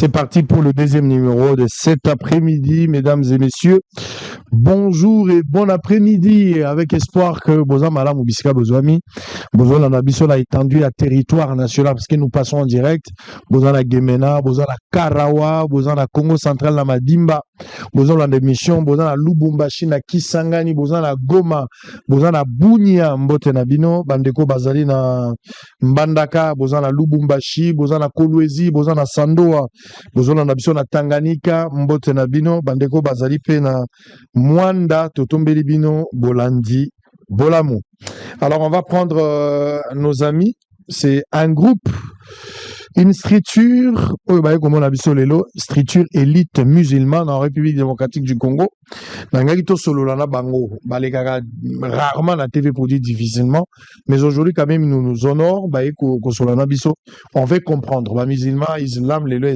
C'est parti pour le deuxième numéro de cet après-midi, mesdames et messieurs. Bonjour et bon après-midi, avec espoir que Bozan Malam ou Bisika Bozwami, Bozan Nanabiso a étendu à territoire national parce que nous passons en direct. Bozan la Gemena, Bozan la Karawa, Bozan la Congo central, la Madimba, Bozan la démission, Bozan la Lubumbashi, na Kisangani, Bozan la Goma, Bozan la Bunia, Mbote Nabino, Bandeko Bazali na Mbandaka, Bozan la Lubumbashi, Bozan la Kolwezi, Bozan la Sandoa, Bozan la Biso na Tanganyika, Mbote Nabino, Bandeko Bazali pe na Mwanda, Totombeli Bino, Bolandi, Bolamu. Alors, on va prendre nos amis. C'est un groupe, une structure, comme on a vu sur les lots, structure élite musulmane en République démocratique du Congo. Nangakito Sololana Bango, rarement la TV produit difficilement, mais aujourd'hui, quand même, nous nous honorons, on veut comprendre. Les musulmans, l'islam, les lots,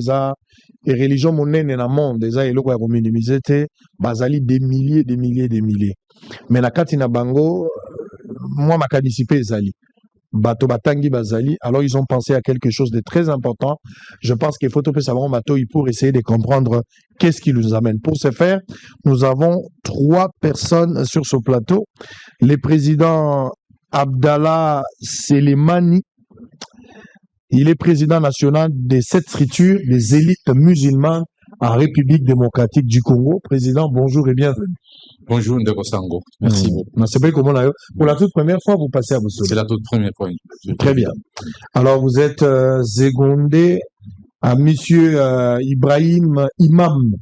les religions monnaines dans le monde, les lots, les communautés, bazali des milliers. Mais la Katina Bango, moi, ma participé, Zali. Bato Batangi Bazali, alors ils ont pensé à quelque chose de très important. Je pense qu'il faut topper Salon Bato pour essayer de comprendre qu'est-ce qui nous amène. Pour ce faire, nous avons 3 personnes sur ce plateau. Le président Abdallah Selemani, il est président national de cette structure des élites musulmanes en République démocratique du Congo. Président, bonjour et bienvenue. Bonjour Ndeko Sango, merci beaucoup. C'est pas comment là. Pour la toute première fois, vous passez à Boussoul. C'est la toute première fois. Très bien. Alors vous êtes secondé à Monsieur Ibrahim Imam,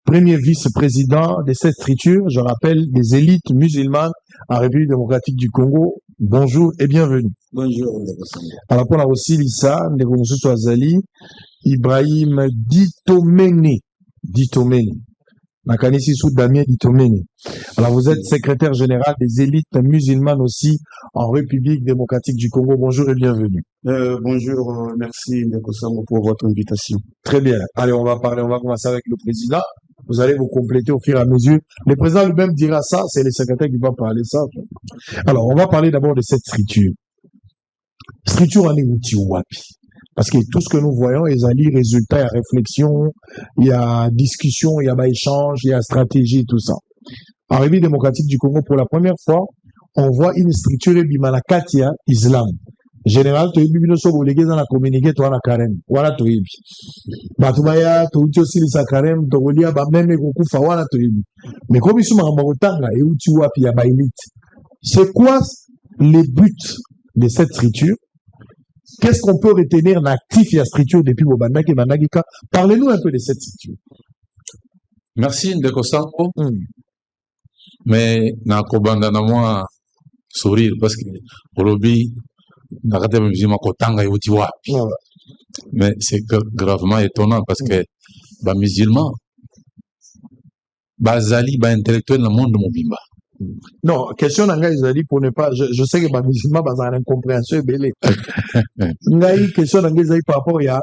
premier vice-président de cette structure, je rappelle, des élites musulmanes en République démocratique du Congo. Bonjour et bienvenue. Bonjour Ndeko Sango. Alors pour la aussi Lissa, Ndeko Moussou Azali, Ibrahim Ditomene. Nakanisi sous Damien Ditomene. Alors vous êtes secrétaire général des élites musulmanes aussi en République démocratique du Congo. Bonjour et bienvenue. Bonjour, merci Ndeko Sango pour votre invitation. Très bien. Allez, on va commencer avec le président. Vous allez vous compléter au fur et à mesure. Le président lui-même dira ça, c'est le secrétaire qui va parler ça. Alors, on va parler d'abord de cette structure. Structure en Éouti Wapi. Parce que tout ce que nous voyons, il y a résultats, il y a réflexion, il y a discussion, il y a échange, il y a stratégie, tout ça. En République démocratique du Congo, pour la première fois, on voit une structure Bimalakatia Islam. Général, tu es bien sûr obligé dans la communiquer, toi, la carême. Voilà, tu es bien. Batubaya, tu es aussi les carême, tu es lié à même les coups, voilà, tu es bien. Mais comme ils sont en Marotanga et où tu vois, puis il y a élite. C'est quoi les buts de cette structure? Qu'est-ce qu'on peut retenir l'actif et la structure depuis Bobandaki et Managika? Parlez-nous un peu de cette structure. Merci Ndeko Sango. Mais na kobanda na moi sourire parce que Olobi na kata musulman kotanga yoti wapi. Mais c'est gravement étonnant parce que ba musulman bazali ba intellectuel dans le monde mobimba. Non, question d'Anga Izali pour ne pas, je sais que ma musulman bazar incompréhension est belé. Ngai question d'Anga Izali par rapport à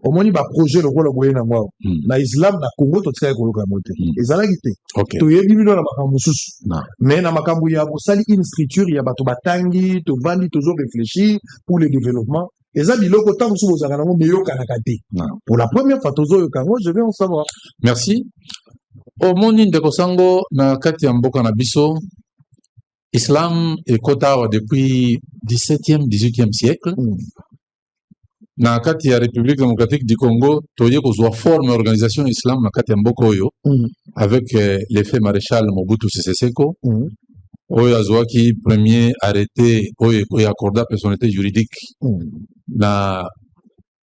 au moins il va projet le rôle de na moi. Na Islam na Congo to tsaya ko kamote. Ezala gite. To yebi bino na makambo susu. Mais na makambo ya bosali une structure ya bato batangi, to vandi toujours réfléchir pour le développement. Eza biloko tango so bozaka nango meyo kanakate. Pour la première fois tozo yo kango, je vais en savoir. Merci. Au monde Ndeko Sango na kati ya mboka na biso, Islam est kotawa depuis 17e, 18e siècle. Na kati ya République démocratique du Congo, toye kozwa forme organisation Islam na kati ya mboka oyo, avec l'effet maréchal Mobutu Sese Seko, oyo azwaki premier arrêté oyo accorda personnalité juridique na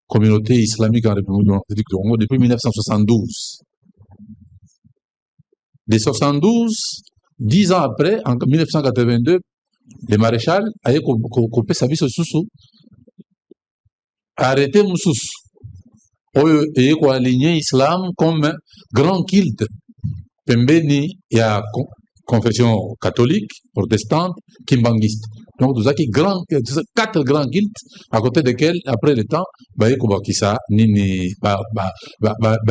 communauté islamique en République démocratique du Congo depuis 1972. De 72, 10 ans après, en 1982, le maréchal a coupé sa vie sur Soussou, a arrêté Moussous, et a aligné l'islam comme grand culte. Pembeni, il y a confession catholique, protestante, kimbanguiste. Donc, nous avons 4 grands cultes, à côté desquels, après le temps,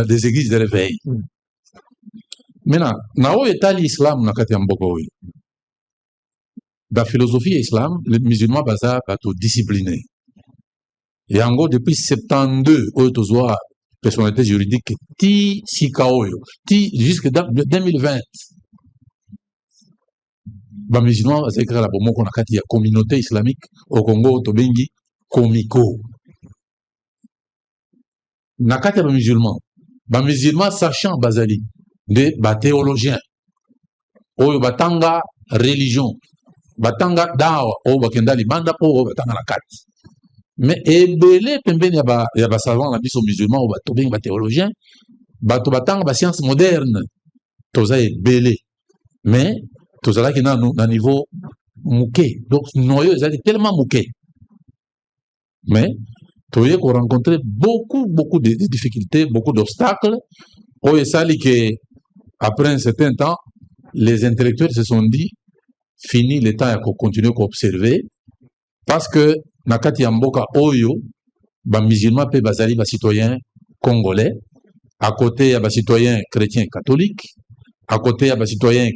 des églises de réveil. Maintenant, nao etali islam na kati ya mboka oyo. La philosophie islam, les musulmans baza bato discipliné. Et en gros, depuis 72, oyo tozwa personnalité juridique ti sikaoyo ti jusque 2020 ba musulman c'est que la bomo qu'on a kati ya communauté islamique au Congo tobengi komiko na kati ya ba musulman sachant bazali de ba théologien oyo batanga religion batanga dawa o bakenda libanda po batanga na kati mais ebele pembeni ya ba savant na biso musulman o bato bengi ba théologien bato batanga ba science moderne toza ebele mais tozalaki na niveau muke donc noyo ezali tellement muke mais toye ko rencontrer beaucoup de difficultés beaucoup d'obstacles o esali que après un certain temps les intellectuels se sont dit fini le temps à continuer à observer parce que nakati ya mboka oyo ba musulman pe bazali ba citoyens congolais à côté ya ba citoyens chrétiens catholiques à côté ya ba citoyens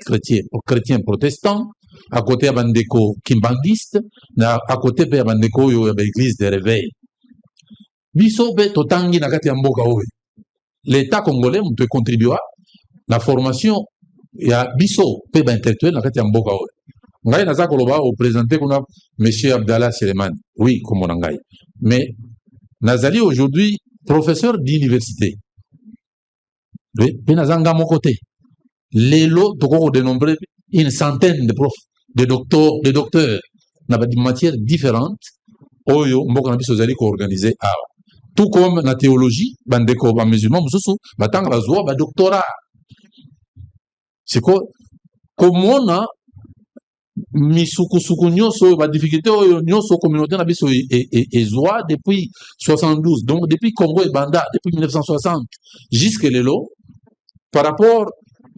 chrétiens protestants à côté ya bandeko kimbangistes à côté pe ya bandeko oyo ya ba église de réveil biso be totangi nakati ya mboka oyo l'état congolais peut contribuer la formation ya biso pe ba intellectuel nakati ya mboka oyo ngai naza koloba o présenter kuna monsieur Abdallah Seleman oui comme on ngai mais nazali aujourd'hui professeur d'université oui pe nazanga mon côté lelo toko dénombrer une centaine de profs de docteurs na ba matières différentes oyo mboka na biso zali ko organiser awa tout comme la théologie bandeko ba musulman mususu batanga bazwa ba doctorat c'est quoi comment on a misukusuku nyonso ba difficulté oyo nyonso communauté na biso ezwa depuis 72 donc depuis Congo et Banda depuis 1960 jusque lelo par rapport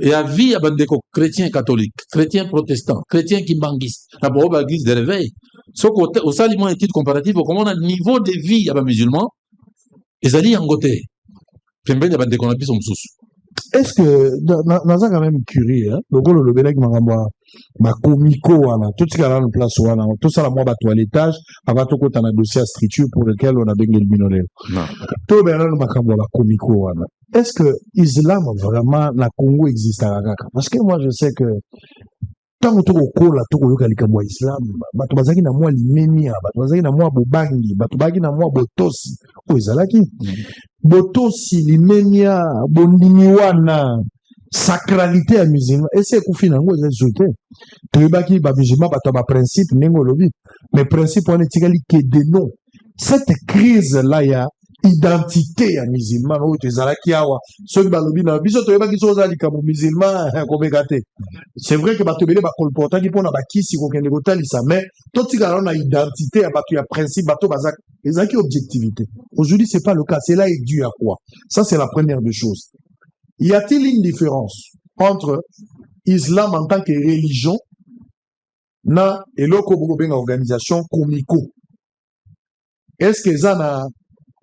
à vie à bandeko chrétien catholique chrétien protestant chrétien kimbanguiste na ba église de réveil ce côté au saliment étude comparative comment on a niveau de vie à ba musulman ezali yangote pembeni ya bandeko na biso mususu. Est-ce que naza quand même curieux hein lokolo le belek makambo ba komiko wana tout ce qui a en place wana tout ça la moi ba toilettage avant tout kota na dossier à structure pour lequel on a bengi le binolel non to bena na makambo ba komiko wana est-ce que islam vraiment na Congo existe à kaka parce que moi je sais que tant que tokokola tokoyoka likambo ya islam bato bazaki na mwa limemia bato bazaki na mwa bobangi bato bazaki na mwa botosi oyo ezalaki botosi limemia bondimi wana sacralité ya musulman ese ekufi nango eza sauté toyebaki ba musulman bato ba principe ndenge olobi mais principe wana etikali ke de non cette crise là ya identité ya musulman oyo tezalaki awa soki balobi na biso toyebaki so oza likambo musulman komeka te c'est vrai que bato ebele bakolportaki mpona bakisi kokende kotalisa mais totikala na identité ya bato ya principe bato bazaki ezalaki objectivité aujourd'hui c'est pas le cas cela est dû à quoi ça c'est la première des choses y a-t-il une différence entre islam en tant que religion na eloko bokobenga organisation komiko est-ce que eza na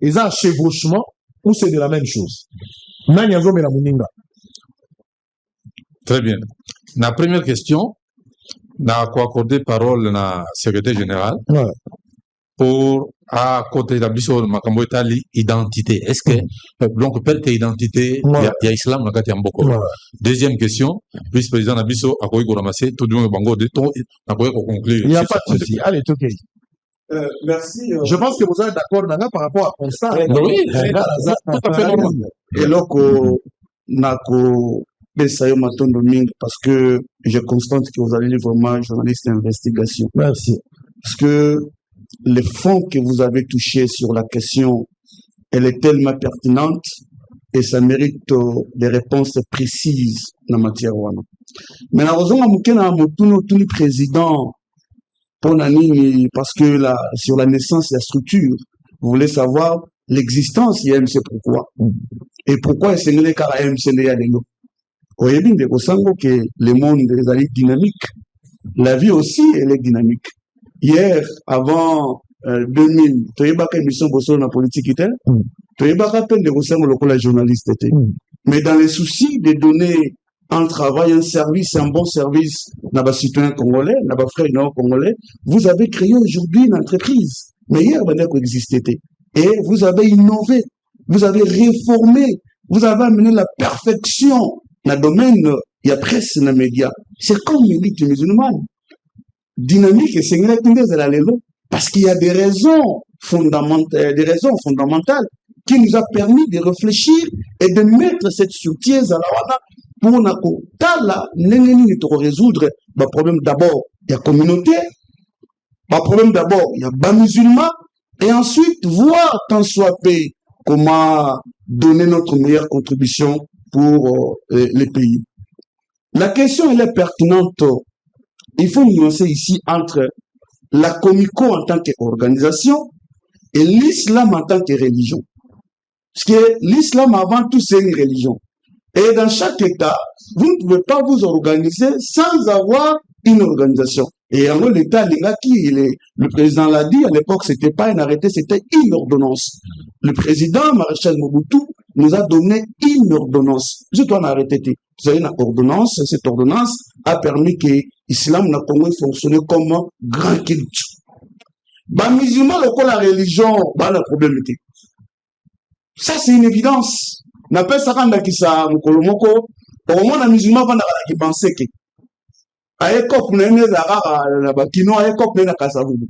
eza un chevauchement ou c'est de la même chose nani azomela moninga. Très bien. La première question n'a quoi accorder parole na secrétaire général ouais. Pour à côté de la biso makambo etali identité est-ce que donc perte identité ouais. ya islam na kati ya mboko ouais. Deuxième question vice-président na biso akoyi ko ramasser tout le bango de ton akoyi ko conclure il y a pas de souci allez OK. Merci. Je pense que vous êtes d'accord par rapport à Constant. Oui, tout à fait normal. Et là, nako besayo matondo mingi parce que je constate que vous allez vraiment journaliste d'investigation. Merci. Parce que le fond que vous avez touché sur la question, elle est tellement pertinente et ça mérite des réponses précises dans la matière. Mais malheureusement, le président parce que sur la naissance et la structure, vous voulez savoir l'existence de MC pourquoi. Et pourquoi c'est le cas de MC Léalelo. Vous voyez bien que le monde est dynamique. La vie aussi, elle est dynamique. Hier, avant 2000, tu as une émission sur la politique, tu as peine de la journaliste. Mais dans les soucis de donner un travail, un service, un bon service, n'a pas citoyen congolais, n'a pas frère congolais, vous avez créé aujourd'hui une entreprise. Mais hier, vous existait. Et vous avez innové vous avez réformé, vous avez amené la perfection dans le domaine, il y a presse dans les médias. C'est comme l'élite musulmane. Dynamique et c'est parce qu'il y a des raisons fondamentales, qui nous a permis de réfléchir et de mettre cette soutise à la pour résoudre le problème d'abord, il y a communauté, le problème d'abord, il y a bas musulmans, et ensuite voir tant soit fait comment donner notre meilleure contribution pour les pays. La question elle est pertinente. Il faut nuancer ici entre la Comico en tant qu'organisation et l'islam en tant que religion. Parce que l'islam avant tout c'est une religion. Et dans chaque État, vous ne pouvez pas vous organiser sans avoir une organisation. Et en gros, l'État, le président l'a dit, à l'époque, c'était pas un arrêté, c'était une ordonnance. Le président, Maréchal Mobutu, nous a donné une ordonnance. Je dois arrêter. Vous avez une ordonnance, cette ordonnance a permis que l'islam n'a pas fonctionné comme un grand culte. Bah, musulman, la religion, bah, la problème. Ça, c'est une évidence. N'a pas ça quand qui ça mukolomoko au moins les musulmans vont qui penser que aekop nene zara la bakino aekop nene kasavubu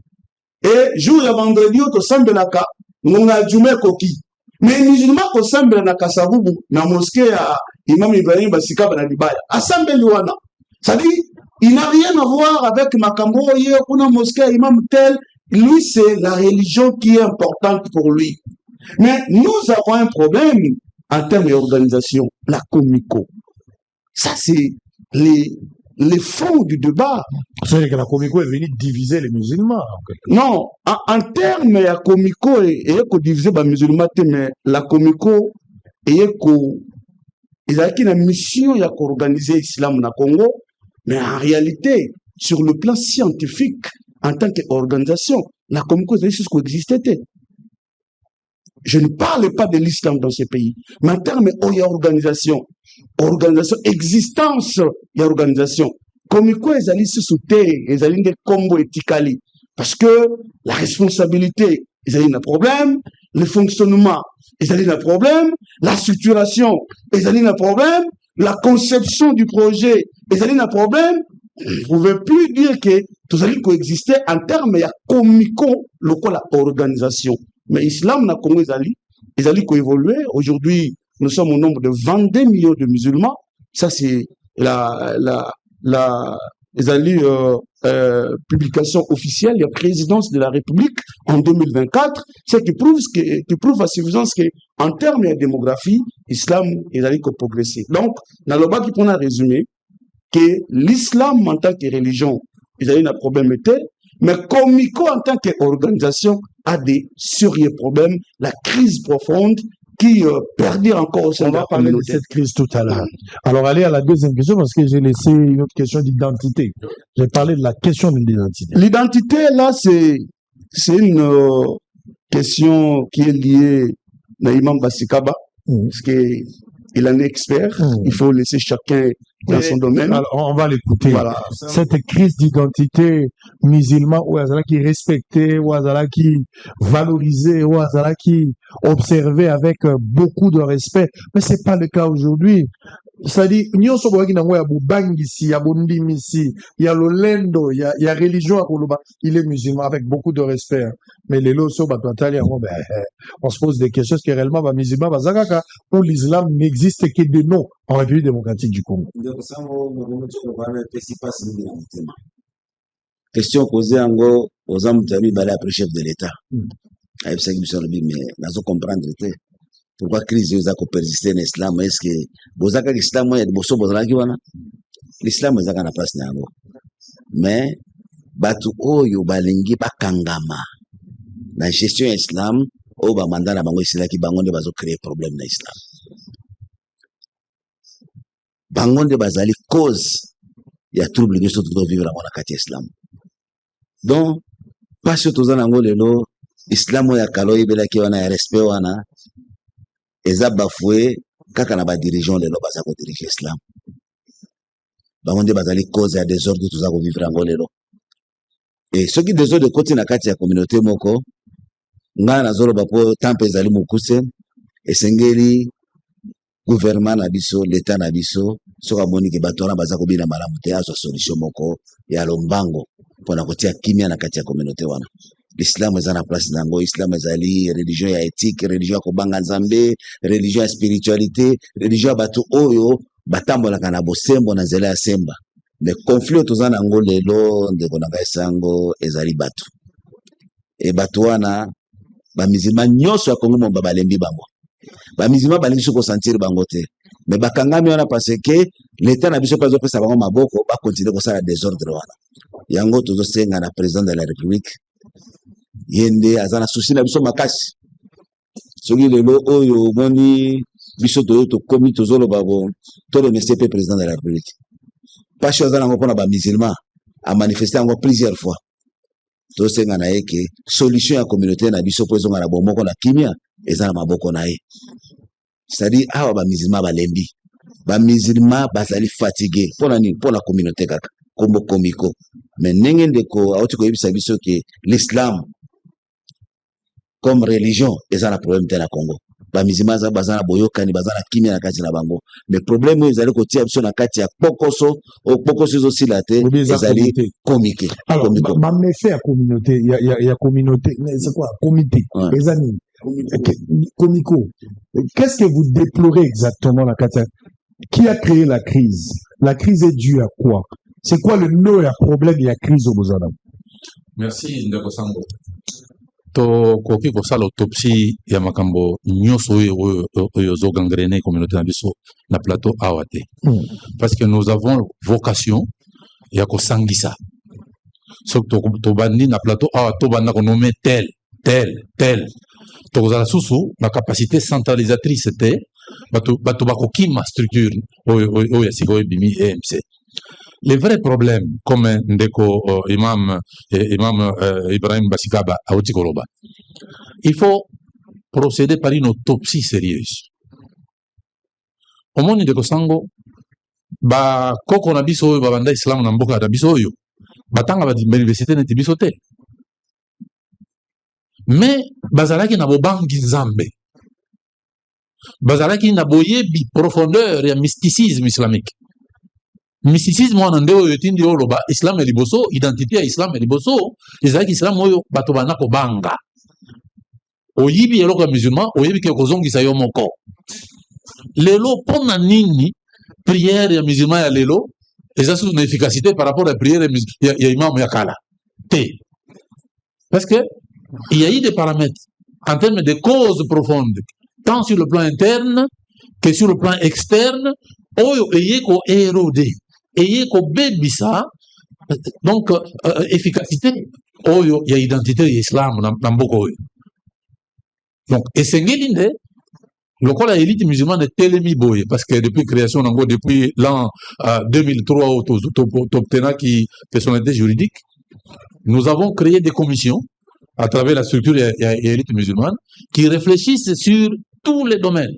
et jour le vendredi au semble la ka nuna jume koki mais les musulmans ko semble na kasavubu na mosquée à Imam Ibrahim Basika Banadibaya assemble liwana ça dit il n'a rien à voir avec makambo yé kuna mosquée Imam tel lui c'est la religion qui est importante pour lui mais nous avons un problème en termes d'organisation, la Comico. Ça, c'est les fonds du débat. C'est que la Comico est venue diviser les musulmans. Non, en termes, la Comico est divisée par les musulmans, mais la Comico est une mission d'organiser l'islam au Congo, mais en réalité, sur le plan scientifique, en tant qu'organisation, la Comico est ce qui existait. Je ne parle pas de l'islam dans ces pays, mais en termes d'organisation, existence, il y a organisation. Comme quoi, ils allaient se soutenir, ils allaient des combos éthiques, parce que la responsabilité, ils allaient un problème, le fonctionnement, ils allaient un problème, la structuration, ils allaient un problème, la conception du projet, ils allaient un problème. Vous ne pouvez plus dire que tout allait coexister en termes de comico, local organisation. Mais l'islam n'a Congo, ils allaient coévoluer. Aujourd'hui, nous sommes au nombre de 22 millions de musulmans. Ça, c'est publication officielle, il y a présidence de la République en 2024, ce qui prouve à suffisance qu'en termes de démographie, l'islam est allé progresser. Donc, dans le bas qui prend un résumé, que l'islam en tant que religion, ils avaient un problème tel, mais Comico en tant qu'organisation a des sérieux problèmes, la crise profonde qui perdure encore au sein de la communauté. On va parler de cette crise tout à l'heure. Alors, allez à la deuxième question parce que j'ai laissé une autre question d'identité. J'ai parlé de la question de l'identité. L'identité, là, c'est une question qui est liée à Imam Bassikaba, parce qu'il en est expert. Il faut laisser chacun dans son domaine. Alors, on va l'écouter. Voilà. Cette crise d'identité musulmane, ou Azala qui respectait, ou Azala qui valorisait, ou Azala qui observait avec beaucoup de respect. Mais c'est pas le cas aujourd'hui. C'est-à-dire, nous sommes il y a Bangisi, il y a Bondimisi, il y a Lolendo, il y a religion à Koulouba. Il est musulman avec beaucoup de respect. Mais les lots, on se pose des questions. Est-ce que réellement, musulman, où l'islam n'existe que de nom en République démocratique du Congo? Question posée en gros aux hommes après chef de l'État. Mais nous comprendre. Pourquoi crise a persisté dans l'islam? Est-ce que l'islam est l'islam est na place nango? Mais batu oyo balingi bakangama na gestion ya islam o ba mandana bango isila ki bango nde bazo créer problème na islam. Bango nde bazali cause ya trouble que tout vivre na kati islam. Donc parce que tozana ngo lelo islam ya kalo ibela ki wana ya respect wana eza bafoué kaka na ba dirigeant lelo baza ko diriger islam. Bango nde bazali cause ya désordre tout ça ko vivre ngo lelo. Et ce qui désordre de côté na kati ya communauté moko nga na zolo bapo temple ezali mukuse esengeli gouvernement na biso l'état na biso soka moni ke bato wana baza kobina malamu te azwa solution moko ya lombango mpona kotia kimia na kati ya communauté wana. L'islam eza na place nango, islam ezali religion ya éthique, religion ya kobanga nzambe, religion ya spiritualité, religion ya bato oyo batambolaka na bosembo na nzela ya semba. Mais conflit toza nango lelo ndeko na ngai sango ezali bato. E bato wana bamizima nyonso ya Kongo momba balembi bango. Bamizima balingi soko sentir bango te. Mais bakangami wana parce que l'état na biso pa zopesa bango maboko ba continuer kosala désordre wana. Yango tozosenga na président de la République yende azana souci na biso makasi. Soki lelo oyo moni biso toyo to komi tozolo babo to le monsieur président de la République. Pas chose na ngopona ba musulman a manifesté encore plusieurs fois. Tosenga na yeke solution ya communauté na biso po ezonga na bomoko na kimia ezana maboko na ye. C'est-à-dire awa ba musulman balembi. Ba musulman bazali fatigué pona ni pona communauté kaka kombo komiko. Mais ndenge ndeko auti ko yebisa biso ke l'islam comme religion ezana problème te na Congo. Ba musulman za bazana boyokani bazana kimia na kati na bango. Mais problème ezali ko tia biso na kati ya pokoso o pokoso zo silate ezali komike. Alors ba méfait à communauté il y a communauté c'est quoi comité ezani comico. Qu'est-ce que vous déplorez exactement la kati? Qui a créé la crise? La crise est due à quoi? C'est quoi le nœud à problème et à crise au Bozana? Merci ndeko sango. To koki kosala autopsie ya makambo nyonso oyo zo gangrené communauté na biso na plateau awa te. Parce que nous avons vocation ya kosangisa. So to bandi na plateau awa to banda ko nommer tel. To kozala susu na capacité centralisatrice te bato bakokima structure oyo ya sikoyo bimi EMC. Les vrais problèmes, comme Ndeko Imam Ibrahim Basikaba a Otikoloba, il faut procéder par une autopsie sérieuse. Au monde de Kosango, ba koko na biso oyo babanda islam na mboka na biso oyo batanga ba université na biso te. Mais bazalaki na bobangi nzambe. Bazalaki na boyebi profondeur ya mysticisme islamique. Mysticisme wana nde oyo etindi oloba islam eliboso identité ya islam eliboso ezalaki islam oyo bato bana kobanga oyibi eloko ya musulman oyibi ke kozongisa yo moko lelo pona nini prière ya musulman ya lelo eza sous une efficacité par rapport à prière ya imam ya kala te parce que il y a eu des paramètres en termes de causes profondes tant sur le plan interne que sur le plan externe oyo eyeko érodé et ko bebisa donc efficacité oyo ya identité ya islam na mboko oyo donc esengeli nde lokola élite musulmane telemi boye parce que depuis création nango depuis l'an 2003 au qui personnalité juridique nous avons créé des commissions à travers la structure ya élite musulmane qui réfléchissent sur tous les domaines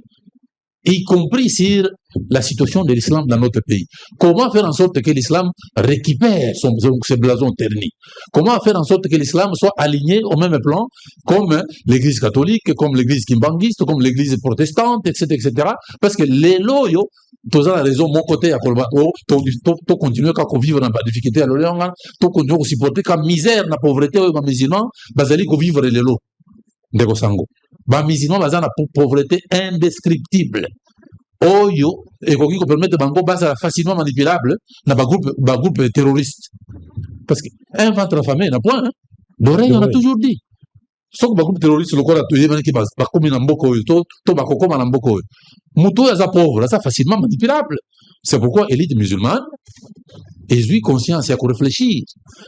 y compris sur la situation de l'islam dans notre pays. Comment faire en sorte que l'islam récupère ses blasons ternis? Comment faire en sorte que l'islam soit aligné au même plan comme l'église catholique, comme l'église kimbangiste, comme l'église protestante, etc., etc. Parce que les loyaux, tous la raison, mon côté, à Kolbako, tu continues à vivre dans la difficulté à l'Orient, tu continues à supporter la misère, la pauvreté, les musulmans, basali ko vivre les lots. Ndeko sango. Ba musulman baza na pauvreté indescriptible. Oyo ekoki ko permettre bango basa facilement manipulable na ba groupe terroriste. Parce que un ventre affamé na point hein. L'oreille on a toujours dit. Soko ba groupe terroriste lokola to yebana ki ba komi na mboko oyo to ba kokoma na mboko oyo. Muto ya za pauvre, ça facilement manipulable. C'est pourquoi élite musulmane et lui conscience ya ko réfléchir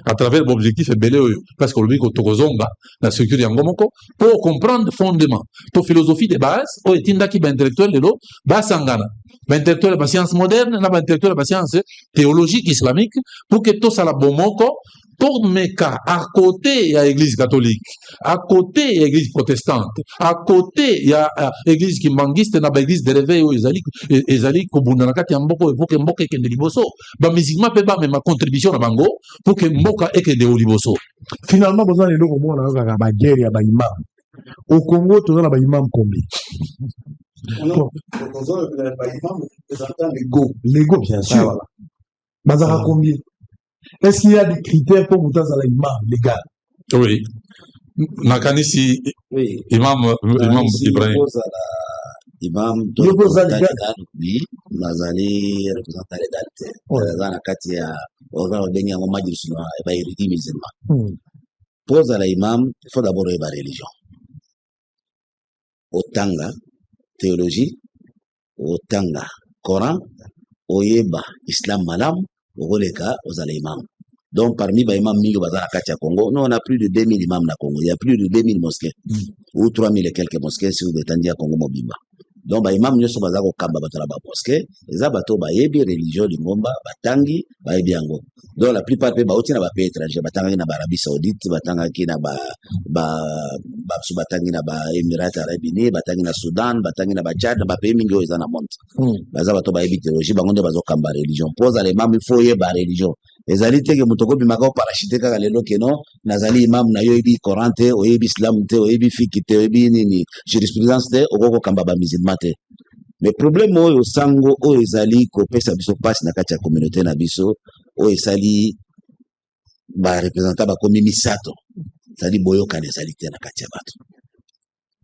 à travers l'objectif belé oyo parce que le biko tokozonga na structure ya ngomoko pour comprendre fondement to philosophie de base o etinda ki ba intellectuel lelo ba sangana ba intellectuel ba science moderne na ba intellectuel ba science théologique islamique pour que to sala bomoko pour meka à côté ya église catholique à côté ya église protestante à côté ya église kimbangiste na ba église de réveil o ezali ko bunda na kati ya mboko pour que mboka ekende liboso ba musulman pe ba ma contribution na bango pour que mboka ekende au liboso. Finalement besoin de loko mona ka ba guerre ya ba imam au Congo to na ba imam combien Non, représentant l'ego. L'ego, bien sûr. Voilà. Bazara combien? Est-ce qu'il y a des critères pour vous dans l'imam légal? Oui. Nakanisi, Oui. Imam Ibrahim. Imam oui, nazali représentant légal. Nazana kati ya organe bengi yango majlis na ba érudit musulman. Pose à l'imam, il faut d'abord la religion. Otanga théologie, otanga Coran, oyeba islam malam, ogoleka ozala imam. Donc parmi les imams mingi bazala kati ya Congo, nous on a plus de 2000 imams na Congo, il y a plus de 2000 mosquées ou 3000 et quelques mosquées si vous détendez à Congo Mobimba. Donc ba imam nyoso bazala ko kamba batala ba mosquée, eza bato ba yebi religion du ngomba, batangi, ba yebi yango. Donc la plupart pe ba oti na ba pays étrangers, batanga na ba Arabie Saoudite, batanga ki na ba batangi na ba Émirats Arabes Unis, batangi na Soudan, batangi na ba Tchad, ba pays mingi oza na monde. Baza bato ba yebi théologie, bango nde bazo kamba religion. Pose à l'imam, il faut yeba religion. ezali te ke moto kobimaka oparachute kaka lelo keno nazali imam na yo oyebi Coran te oyebi islam te oyebi fiki te oyebi nini jurisprudence te okokokamba bamusulman te. Mais problème oyo sango oyo ezali kopesa biso mpasi na kati ya communauté na biso oyo esali barepresentant bakomi misato ezali boyokana ezali te na kati ya bato.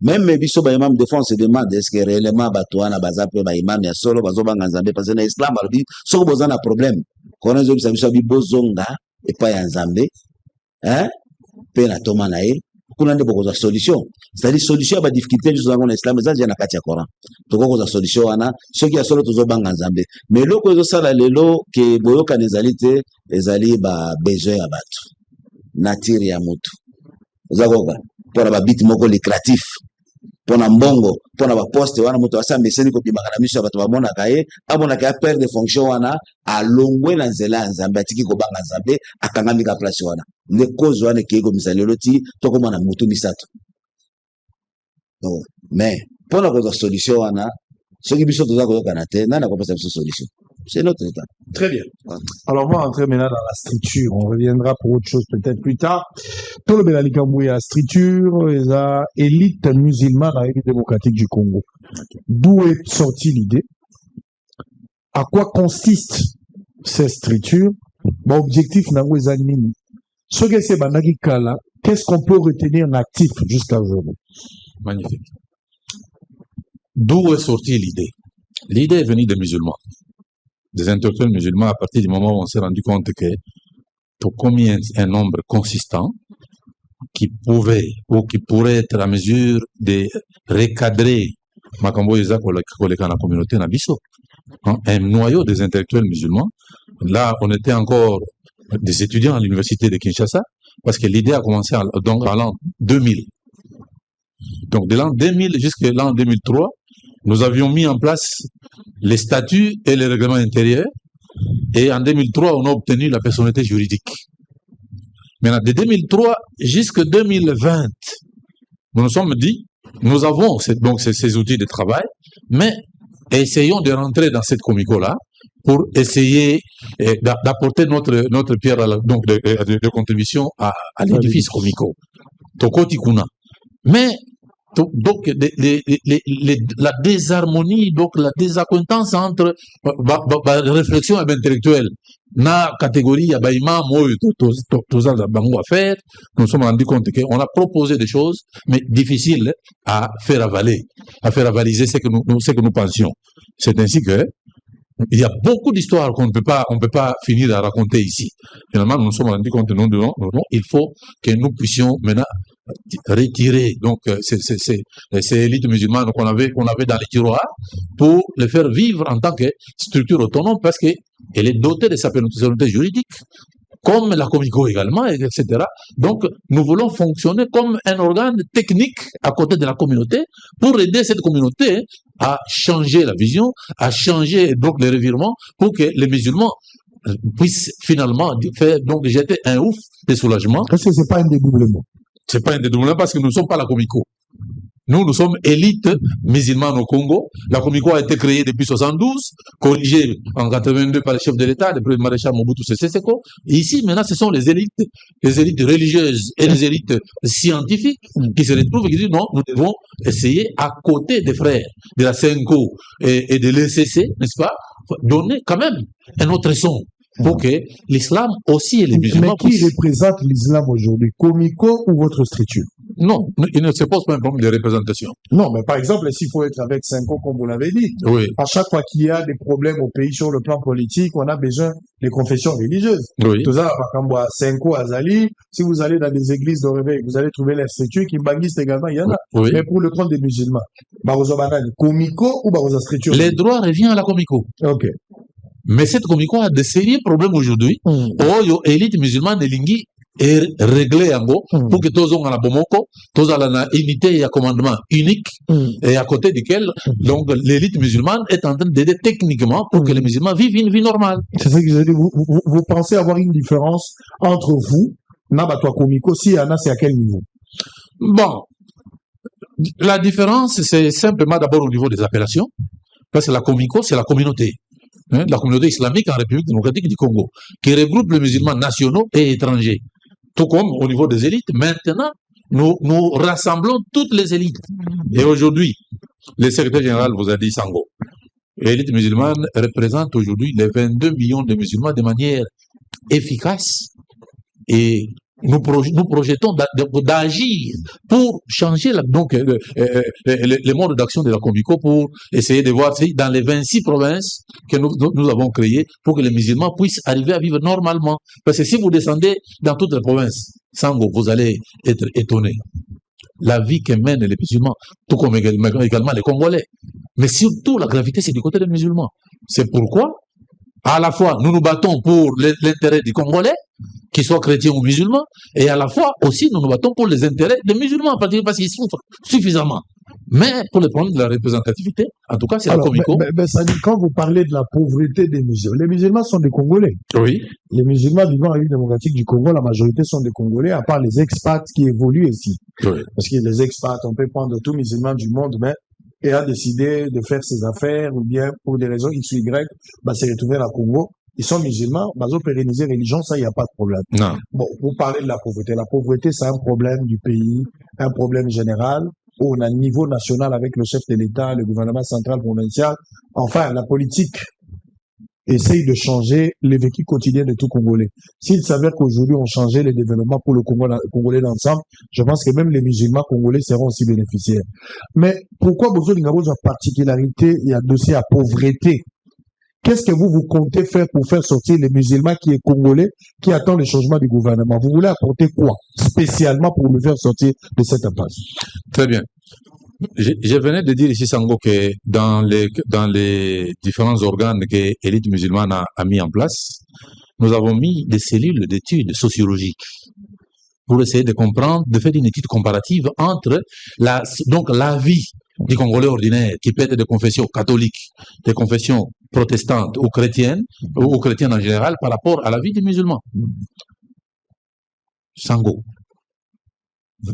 Même biso ba imam de France se demande est-ce que réellement bato wana baza pe ba imam ya solo bazobanga nzambe parce que na islam balobi soko boza na problème kono zo bisa biso bibozonga epa ya nzambe pe na toma na ye kuna nde bokoza solution. C'est-à-dire solution ya ba difficulté biso zango na islam eza na kati ya Coran tokokoza solution wana soki ya solo tozobanga nzambe. Mais loko ezosala lelo ke boyokana ezali te ezali ba besoin ya bato nature ya mutu ozakoka pona ba bit moko lucratif pona mbongo pona ba poste wana mutu asa meseni ko bimaka na miso ya bato bamona kaye abona ka perte de fonction wana alongwe na nzela ya nzambe atiki ko banga nzambe akangami ka place wana le cause wana ke ko misalelo ti to ko mona mutu misato. Donc mais pona ko solution wana soki biso toza ko yokana te nana ko pesa biso solution. C'est notre état. Très bien. Alors, on va entrer maintenant dans la structure. On reviendra pour autre chose peut-être plus tard. Tout le Bénalikamboui, la structure, la élite musulmane à l'élite démocratique du Congo. D'où est sortie l'idée? À quoi consiste cette structure? Mon objectif, ce que c'est Banagi Kala, qu'est-ce qu'on peut retenir en actif jusqu'à aujourd'hui? Magnifique. D'où est sortie l'idée? L'idée est venue des musulmans. Des intellectuels musulmans à partir du moment où on s'est rendu compte que pour combien un nombre consistant qui pouvait ou qui pourrait être à mesure de recadrer Makambo Eza Koleka la communauté Nabiso, un noyau des intellectuels musulmans. Là, on était encore des étudiants à l'université de Kinshasa parce que l'idée a commencé donc à l'an 2000. Donc de l'an 2000 jusqu'à l'an 2003, nous avions mis en place les statuts et les règlements intérieurs. Et en 2003, on a obtenu la personnalité juridique. Maintenant, de 2003 jusqu'à 2020, nous nous sommes dit, nous avons donc ces outils de travail, mais essayons de rentrer dans cette comico-là pour essayer d'apporter notre pierre donc de contribution à l'édifice comico. Tokoti Kuna. Mais donc la désharmonie, donc la désacquaintance entre réflexion intellectuelle na catégorie ya ba imam oyo toza la bango à faire. Nous nous sommes rendus compte qu'on a proposé des choses mais difficiles à faire avaliser ce que nous pensions. C'est ainsi que il y a beaucoup d'histoires qu'on ne peut pas finir à raconter ici. Finalement, nous nous sommes rendus compte non, il faut que nous puissions maintenant retirer donc ces élites musulmanes qu'on avait dans les tiroirs pour les faire vivre en tant que structure autonome parce qu'elle est dotée de sa personnalité juridique comme la Comico également, etc. Donc, nous voulons fonctionner comme un organe technique à côté de la communauté pour aider cette communauté à changer la vision, à changer donc les revirements pour que les musulmans puissent finalement faire donc jeter un ouf de soulagement. Parce que c'est pas un dédoublement. C'est pas un dédoublement parce que nous ne sommes pas la Comico. Nous sommes élite musulmane au Congo. La Comico a été créée depuis 72, corrigée en 82 par le chef de l'État, le premier maréchal Mobutu Sese Seko. Et ici, maintenant, ce sont les élites religieuses et les élites scientifiques qui se retrouvent et qui disent non, nous devons essayer, à côté des frères de la CENCO et de l'ECC, n'est-ce pas, donner quand même un autre son pour que l'islam aussi et les musulmans. Mais qui représente l'islam aujourd'hui, Comico ou votre structure? Non, il ne se pose pas un problème de représentation. Non, mais par exemple, s'il faut être avec 5 ans, comme vous l'avez dit, Oui. à chaque fois qu'il y a des problèmes au pays sur le plan politique, on a besoin des confessions religieuses. Oui. Tout ça, par exemple, à 5 ans, à Zali, si vous allez dans des églises de réveil, vous allez trouver les structures qui banguissent également, il y en a. Oui. Mais pour le compte des musulmans, Barozo Banani, Comico ou Barozo structure? Les droits reviennent à la Comico. Ok. Mais cette Comico a de sérieux problèmes aujourd'hui. Oh, l'élite musulmane de Lingui est réglée en gros pour que tous ont la bomoko, tous ont la unité et un commandement unique et à côté duquel donc l'élite musulmane est en train d'aider techniquement pour que les musulmans vivent une vie normale. C'est ça que je dis. Vous pensez avoir une différence entre vous, Nabatwa Comico, si y en a, c'est à quel niveau? Bon, la différence c'est simplement d'abord au niveau des appellations, parce que la Comico c'est la communauté. La communauté islamique en République démocratique du Congo, qui regroupe les musulmans nationaux et étrangers. Tout comme au niveau des élites, maintenant, nous rassemblons toutes les élites. Et aujourd'hui, le secrétaire général vous a dit Sango. L'élite musulmane représente aujourd'hui les 22 millions de musulmans de manière efficace et nous projetons d'agir pour changer le mode d'action de la Comico pour essayer de voir si dans les 26 provinces que nous avons créées pour que les musulmans puissent arriver à vivre normalement. Parce que si vous descendez dans toutes les provinces, Sango, vous allez être étonné. La vie que mènent les musulmans, tout comme également les Congolais. Mais surtout, la gravité, c'est du côté des musulmans. C'est pourquoi, à la fois, nous nous battons pour l'intérêt des Congolais, qu'ils soient chrétiens ou musulmans, et à la fois aussi nous nous battons pour les intérêts des musulmans, parce qu'ils souffrent suffisamment. Mais pour le problème de la représentativité, en tout cas, c'est la Comico. Ça dit, quand vous parlez de la pauvreté des musulmans, les musulmans sont des Congolais. Oui. Les musulmans vivant en République démocratique du Congo, la majorité sont des Congolais, à part les expats qui évoluent ici. Oui. Parce que les expats, on peut prendre tout musulman du monde, mais et a décidé de faire ses affaires, ou bien pour des raisons X ou Y, se retrouver à Congo. Ils sont musulmans, ils ont pérennisé religion, ça, il n'y a pas de problème. Non. Bon, vous parlez de la pauvreté. La pauvreté, c'est un problème du pays, un problème général, où on a un niveau national avec le chef de l'État, le gouvernement central, provincial. Enfin, la politique essaye de changer le vécu quotidien de tout Congolais. S'il s'avère qu'aujourd'hui, on changeait les développements pour le Congolais d'ensemble, je pense que même les musulmans congolais seront aussi bénéficiaires. Mais pourquoi Bozo Lingabo a particularité et a dossier à pauvreté? Qu'est-ce que vous comptez faire pour faire sortir les musulmans qui est congolais, qui attend le changement du gouvernement? Vous voulez apporter quoi spécialement pour le faire sortir de cette impasse? Très bien. Je venais de dire ici, Sango, que dans les différents organes que l'élite musulmane a mis en place, nous avons mis des cellules d'études sociologiques pour essayer de comprendre, de faire une étude comparative entre la vie du Congolais ordinaire, qui peut être de confession catholique, de confession protestante ou chrétienne en général, par rapport à la vie des musulmans. Sango,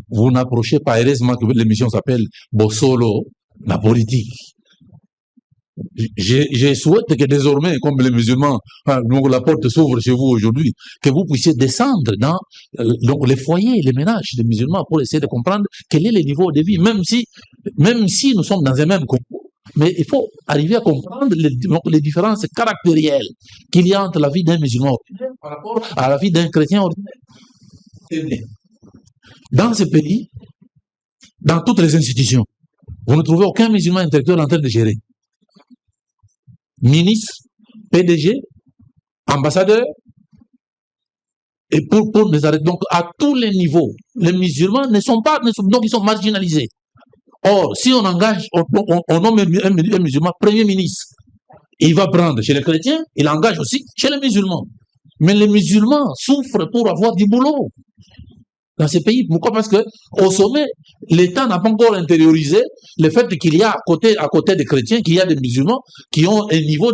vous n'approchez pas, heureusement que l'émission s'appelle Bossolo, la politique. Je souhaite que désormais, comme les musulmans, la porte s'ouvre chez vous aujourd'hui, que vous puissiez descendre dans les foyers, les ménages des musulmans pour essayer de comprendre quel est le niveau de vie, même si nous sommes dans un même concours. Mais il faut arriver à comprendre les différences caractérielles qu'il y a entre la vie d'un musulman ordinaire par rapport à la vie d'un chrétien ordinaire. Dans ce pays, dans toutes les institutions, vous ne trouvez aucun musulman intellectuel en train de gérer. Ministre, PDG, ambassadeur, et pour les arrêter. Donc, à tous les niveaux, les musulmans donc ils sont marginalisés. Or, si on engage, on nomme un musulman premier ministre, il va prendre chez les chrétiens, il engage aussi chez les musulmans. Mais les musulmans souffrent pour avoir du boulot dans ces pays. Pourquoi? Parce que au sommet, l'État n'a pas encore intériorisé le fait qu'il y a à côté des chrétiens, qu'il y a des musulmans qui ont un niveau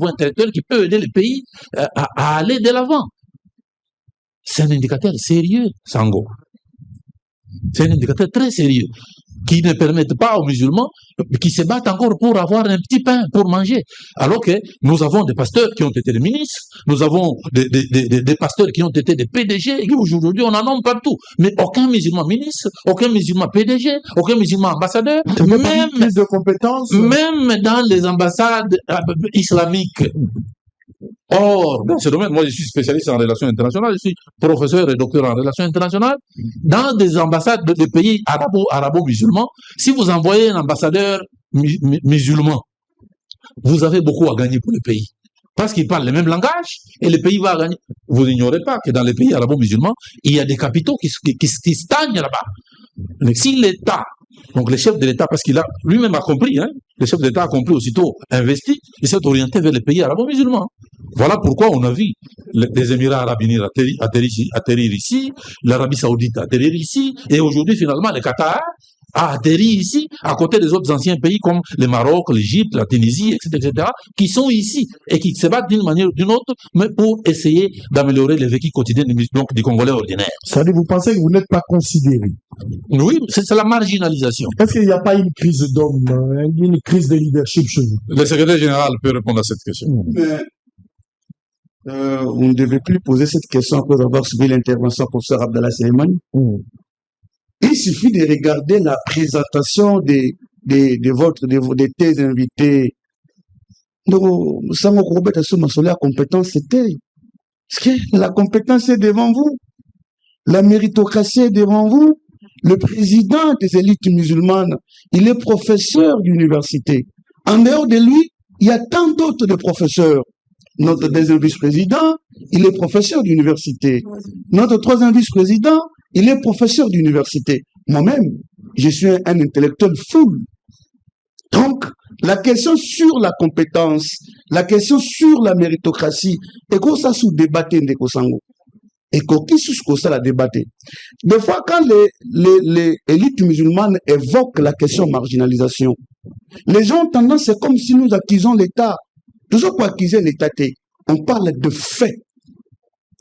intellectuel qui peut aider les pays à aller de l'avant. C'est un indicateur sérieux, Sango. C'est un indicateur très sérieux. qui ne permettent pas aux musulmans, qui se battent encore pour avoir un petit pain pour manger. Alors que nous avons des pasteurs qui ont été des ministres, nous avons des pasteurs qui ont été des PDG, et aujourd'hui on en a partout. Mais aucun musulman ministre, aucun musulman PDG, aucun musulman ambassadeur, même, de compétences. Même dans les ambassades islamiques. Or, dans ce domaine, moi je suis spécialiste en relations internationales, je suis professeur et docteur en relations internationales. Dans des ambassades de pays arabo-musulmans, si vous envoyez un ambassadeur musulman, vous avez beaucoup à gagner pour le pays. Parce qu'il parle le même langage et le pays va gagner. Vous n'ignorez pas que dans les pays arabo-musulmans, il y a des capitaux qui stagnent là-bas. Mais si l'État, donc le chef de l'État, parce qu'il a lui-même a compris, hein, le chef de l'État a compris aussitôt investi, il s'est orienté vers les pays arabo-musulmans. Voilà pourquoi on a vu les Émirats arabes unis atterrir ici, l'Arabie saoudite atterrir ici, et aujourd'hui finalement le Qatar a atterri ici, à côté des autres anciens pays comme le Maroc, l'Égypte, la Tunisie, etc., qui sont ici et qui se battent d'une manière ou d'une autre, mais pour essayer d'améliorer le vécu quotidien des Congolais ordinaires. C'est-à-dire, vous pensez que vous n'êtes pas considéré? Oui, c'est la marginalisation. Est-ce qu'il n'y a pas une crise d'homme, une crise de leadership chez vous? Le secrétaire général peut répondre à cette question. Mais, vous ne devez plus poser cette question après avoir suivi l'intervention du professeur Abdallah Seleman. Il suffit de regarder la présentation des tes invités. Donc, ça m'a compris sur la compétence, c'était. Parce que la compétence est devant vous. La méritocratie est devant vous. Le président des élites musulmanes, il est professeur d'université. En dehors de lui, il y a tant d'autres de professeurs. Notre deuxième vice-président, il est professeur d'université. Notre troisième vice-président, il est professeur d'université. Moi-même, je suis un intellectuel full. Donc, la question sur la compétence, la question sur la méritocratie, et qu'on ça sous débatté de Kosango. Et qui sous ça la débatté. Des fois, quand les élites musulmanes évoquent la question marginalisation, les gens ont tendance, c'est comme si nous accusons l'État. Tout ça pour accuser l'État, on parle de faits.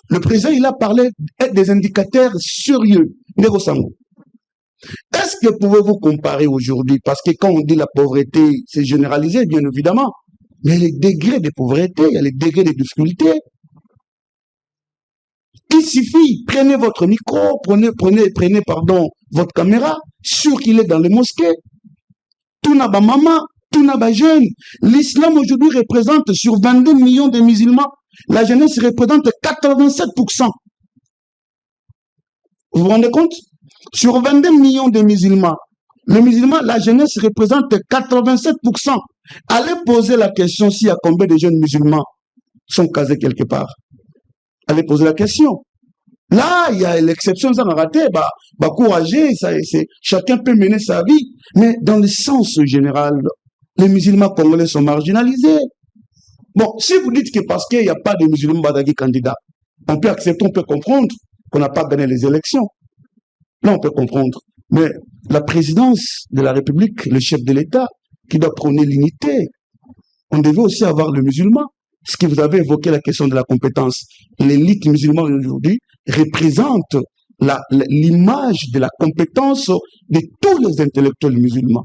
Le président, il a parlé des indicateurs sérieux. Est-ce que pouvez-vous comparer aujourd'hui? Parce que quand on dit la pauvreté, c'est généralisé, bien évidemment. Mais les degrés de pauvreté, il y a les degrés de difficulté. Il suffit, prenez votre micro, prenez votre caméra, sûr qu'il est dans les mosquées. Tout n'a pas maman, tout n'a pas jeune. L'islam aujourd'hui représente sur 22 millions de musulmans. La jeunesse représente 87%. Vous vous rendez compte? Sur 22 millions de musulmans, les musulmans, la jeunesse représente 87%. Allez poser la question s'il y a combien de jeunes musulmans sont casés quelque part. Allez poser la question. Là, il y a l'exception, ça m'a raté, courageux, chacun peut mener sa vie. Mais dans le sens général, les musulmans congolais sont marginalisés. Bon, si vous dites que parce qu'il n'y a pas de musulmans badagui candidats, on peut accepter, on peut comprendre qu'on n'a pas gagné les élections. Là, on peut comprendre. Mais la présidence de la République, le chef de l'État, qui doit prôner l'unité, on devait aussi avoir le musulman. Ce que vous avez évoqué, la question de la compétence. L'élite musulmane aujourd'hui représente l'image de la compétence de tous les intellectuels musulmans.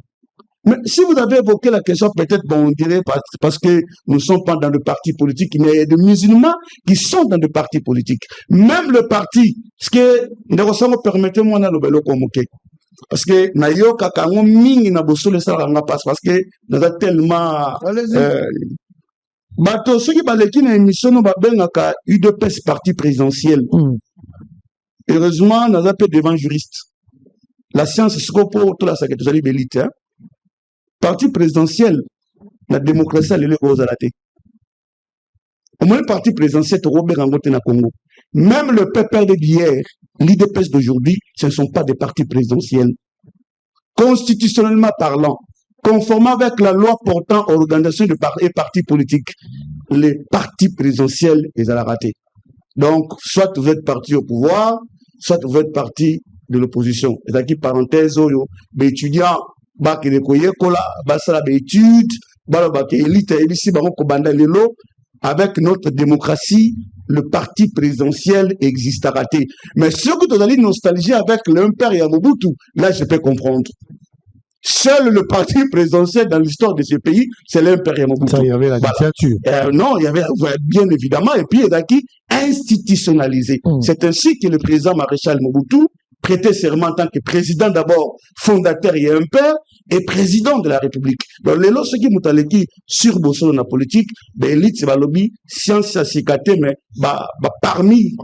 Mais si vous avez évoqué la question, peut-être, on dirait parce que nous ne sommes pas dans le parti politique, mais il y a des musulmans qui sont dans le parti politique. Même le parti, ce que, permettez-moi de le convoquer. Parce que, nayo kakango mingi na bosole ça ranga passe parce que, nous a tellement, bato, ceux qui parlent qui na émission, nous avons UDPS parti présidentiel. Heureusement, nous avons devant juriste. La science, c'est ce qu'on peut, tout la secrétaire d'élite, hein. Parti présidentiel, la démocratie, elle est aux alatés. Au moins, le parti présidentiel, Robert Angote na Congo. Même le PPRD d'hier, l'IDPS d'aujourd'hui, ce ne sont pas des partis présidentiels. Constitutionnellement parlant, conformément avec la loi portant organisation de partis politiques, les partis présidentiels, ils allaient rater. Donc, soit vous êtes parti au pouvoir, soit vous êtes parti de l'opposition. C'est-à-dire, parenthèse, étudiants, avec notre démocratie, le parti présidentiel existera. Mais ce que vous avez nostalgie avec l'impère et Mobutu, là je peux comprendre. Seul le parti présidentiel dans l'histoire de ce pays, c'est l'Impérial Mobutu. Ça, il y avait la dictature. Non, il y avait bien évidemment, et puis il a qui institutionnalisé. C'est ainsi que le président Maréchal Mobutu prêtait serment en tant que président d'abord, fondateur et impère, et président de la République. Donc, les lois qui m'ont sur Bosso dans la politique, l'élite, c'est le lobby, science, c'est mais parmi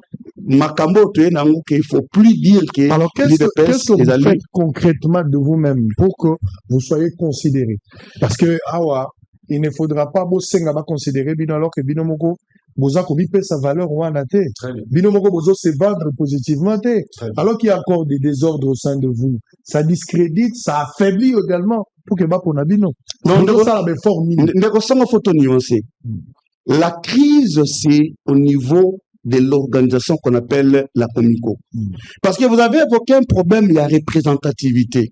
Makambo, il ne faut plus dire que. Alors, qu'est-ce que vous faites concrètement de vous-même pour que vous soyez considéré? Parce que, il ne faudra pas considérer alors que Binomoko, vous avez sa valeur ou Binomoko, vous se vendre positivement. Alors qu'il y a encore des désordres au sein de vous, ça discrédite, ça affaiblit également pour que vous ayez Bino. Donc, ça va fort nuancer. La crise, c'est au niveau de l'organisation qu'on appelle la Comico. Parce que vous avez évoqué un problème, la représentativité.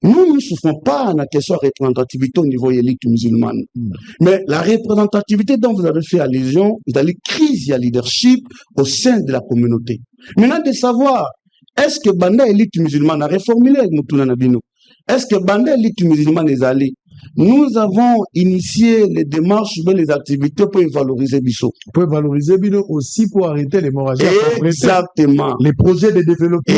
Nous ne souffrons pas la question de représentativité au niveau élite musulmane. Mais la représentativité dont vous avez fait allusion, vous avez crise, il y a leadership au sein de la communauté. Maintenant, de savoir, est-ce que Banda élite musulmane a reformulé avec Moutouna Nabino? Est-ce que Banda élite musulmane est allé? Nous avons initié les démarches, les activités pour valoriser Bissot. Pour valoriser Bissot aussi pour arrêter l'hémorragie. Exactement. Les projets de développement.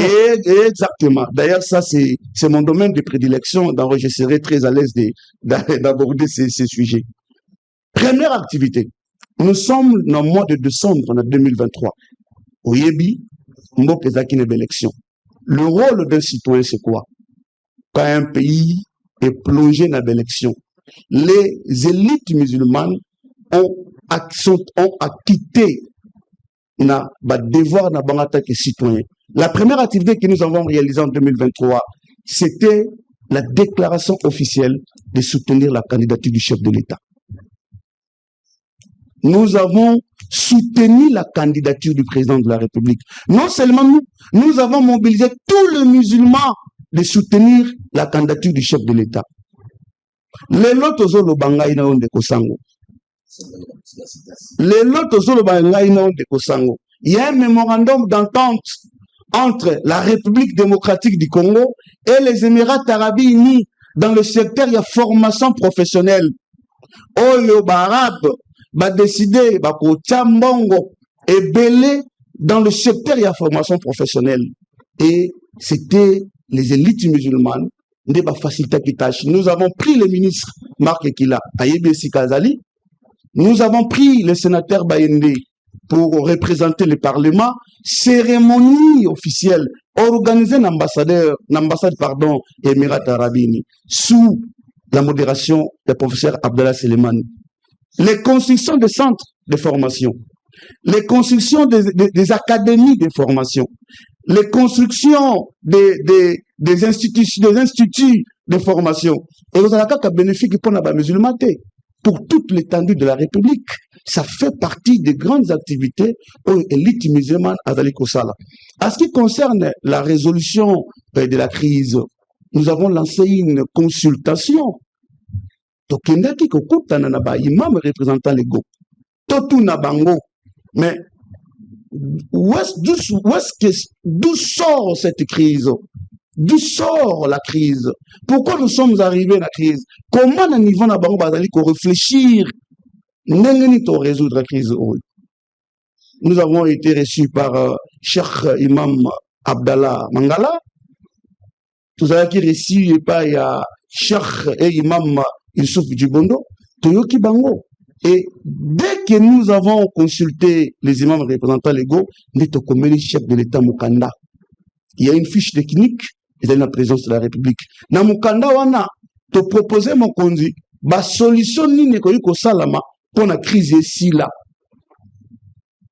Exactement. D'ailleurs, ça, c'est mon domaine de prédilection. Donc, je serai très à l'aise d'aborder ces sujets. Première activité. Nous sommes dans le mois de décembre 2023. Au Yébi, Mbokezaki n'est élection. Le rôle d'un citoyen, c'est quoi? Quand un pays est plongé dans l'élection, les élites musulmanes ont acquitté le devoir en tant que citoyen. La première activité que nous avons réalisée en 2023, c'était la déclaration officielle de soutenir la candidature du chef de l'État. Nous avons soutenu la candidature du président de la République. Non seulement nous avons mobilisé tous les musulmans de soutenir la candidature du chef de l'État. Les lots zolo bangai na onde kosango. Les lots zolo bangai na onde kosango. Il y a un mémorandum d'entente entre la République démocratique du Congo et les Émirats arabes unis dans le secteur de la formation professionnelle. Oyo barab va décider pour Tchambongo et Belé dans le secteur de la formation professionnelle. Et c'était les élites musulmanes ne pas faciliter la tâche. Nous avons pris le ministre Marc Ekila, Ayebesi Kazali. Nous avons pris le sénateur Bayende pour représenter le Parlement. Cérémonie officielle organisée l'ambassade Émirats Arabes Unis sous la modération du professeur Abdallah Seleman. Les constructions de centres de formation, les constructions des académies de formation, les constructions des instituts de formation. Et vous avez un bénéfice pour les musulmans, pour toute l'étendue de la République. Ça fait partie des grandes activités où l'élite musulmane a d'aller Kosala. En ce qui concerne la résolution de la crise, nous avons lancé une consultation. Donc, il y a qui imam représentant les go. Totu Nabango. Mais d'où sort cette crise? D'où sort la crise? Pourquoi nous sommes arrivés à la crise? Comment, à niveau de Bango Bazali, qu'on réfléchir, pour résoudre la crise? Nous avons été reçus par Cheikh Imam Abdallah Mangala. Tout ça qui est reçu par Cheikh et Imam Youssouf Djibondo, Toyoki Bango. Et dès que nous avons consulté les imams représentants légaux, nous avons le chef de l'État Mukanda. Il y a une fiche technique et de la présence de la République. Dans Mukanda, on a proposé mon conduit, la solution ni ko salama pour la crise ici là.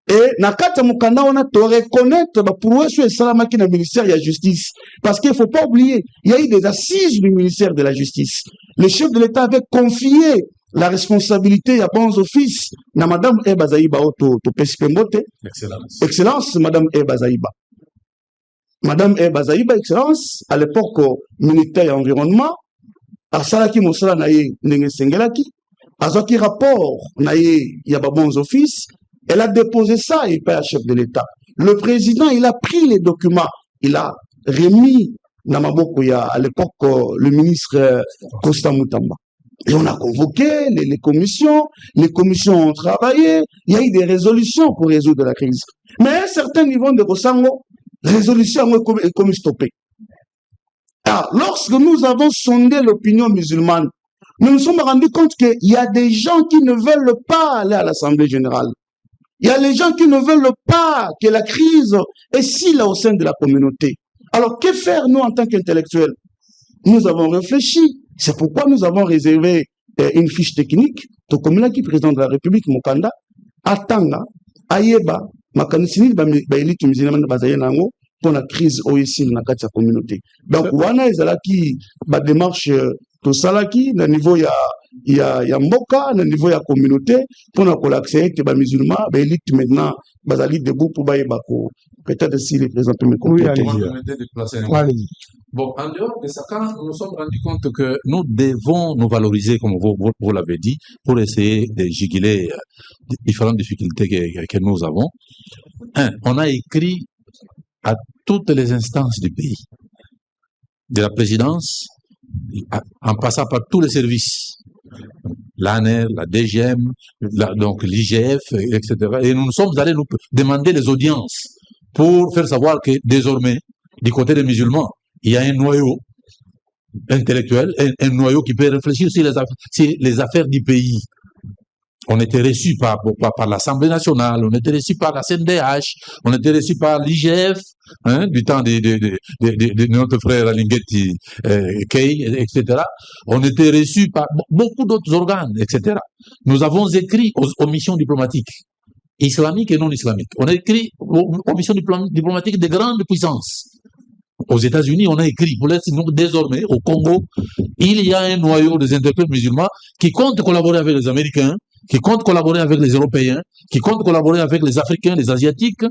Et na kata Mukanda, on a to reconnaître pour eux sur salama qui est le ministère de la Justice. Parce qu'il ne faut pas oublier, il y a eu des assises du ministère de la Justice. Le chef de l'État avait confié la responsabilité à bons offices na madame Eba Zaïba to Pesipembote. Excellence madame Eba Zaïba. Madame Eba Zaïba, excellence, à l'époque militaire et environnement, à Salaki Moussala naye Nenge Sengelaki, à Zaki rapport naye yaba bons offices, elle a déposé ça et pas à chef de l'État. Le président, il a pris les documents, il a remis Namaboko, il y a à l'époque le ministre Costa Mutamba. Et on a convoqué les commissions ont travaillé, il y a eu des résolutions pour résoudre la crise. Mais à un certain niveau de Kosango, la résolution est comme stoppée. Alors, lorsque nous avons sondé l'opinion musulmane, nous nous sommes rendus compte qu'il y a des gens qui ne veulent pas aller à l'Assemblée générale. Il y a les gens qui ne veulent pas que la crise est si là au sein de la communauté. Alors, que faire nous en tant qu'intellectuels? Nous avons réfléchi. C'est pourquoi nous avons réservé une fiche technique. Tokomina qui président de la République, Mokanda, Atanga, Ayeba, Makanisini, Baélite musulmane, Bazayenango, pour la crise OIC dans la communauté. Donc, wana ezalaki ba démarche tout ça là qui, au niveau il y a Mboka, au niveau il y a communauté, pour la accès que les musulmans, les élites maintenant, bazali debout pour bailler bako. Peut-être si les présents peuvent me compléter. Bon, en dehors de ça, quand nous nous sommes rendus compte que nous devons nous valoriser, comme vous l'avez dit, pour essayer de juguler différentes difficultés que nous avons, on a écrit à toutes les instances du pays, de la présidence, en passant par tous les services, l'ANER, la DGM, donc l'IGF, etc. Et nous sommes allés nous demander les audiences pour faire savoir que désormais, du côté des musulmans, il y a un noyau intellectuel, un noyau qui peut réfléchir sur les affaires du pays. On était reçus par l'Assemblée nationale, on était reçus par la CNDH, on était reçus par l'IGF, du temps de notre frère Alingeti Kei, etc. On était reçus par beaucoup d'autres organes, etc. Nous avons écrit aux missions diplomatiques, islamiques et non islamiques. On a écrit aux missions diplomatiques de grandes puissances. Aux États-Unis, on a écrit, pour l'instant, désormais, au Congo, il y a un noyau des intellectuels musulmans qui comptent collaborer avec les Américains, qui comptent collaborer avec les Européens, qui comptent collaborer avec les Africains, les Asiatiques,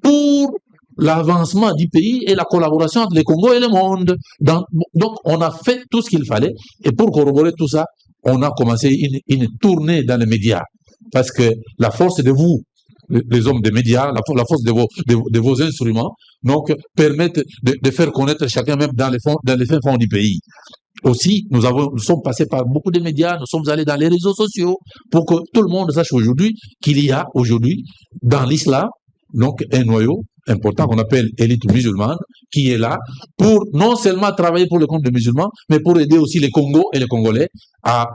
pour l'avancement du pays et la collaboration entre le Congo et le monde. Donc, on a fait tout ce qu'il fallait, et pour corroborer tout ça, on a commencé une tournée dans les médias. Parce que la force de vous, les hommes des médias, la force de vos instruments, donc, permettent de faire connaître chacun même dans les fins fonds du pays. Aussi, nous sommes passés par beaucoup de médias, nous sommes allés dans les réseaux sociaux pour que tout le monde sache aujourd'hui qu'il y a aujourd'hui dans l'islam, donc un noyau important qu'on appelle élite musulmane, qui est là pour non seulement travailler pour le compte des musulmans, mais pour aider aussi les Congos et les Congolais à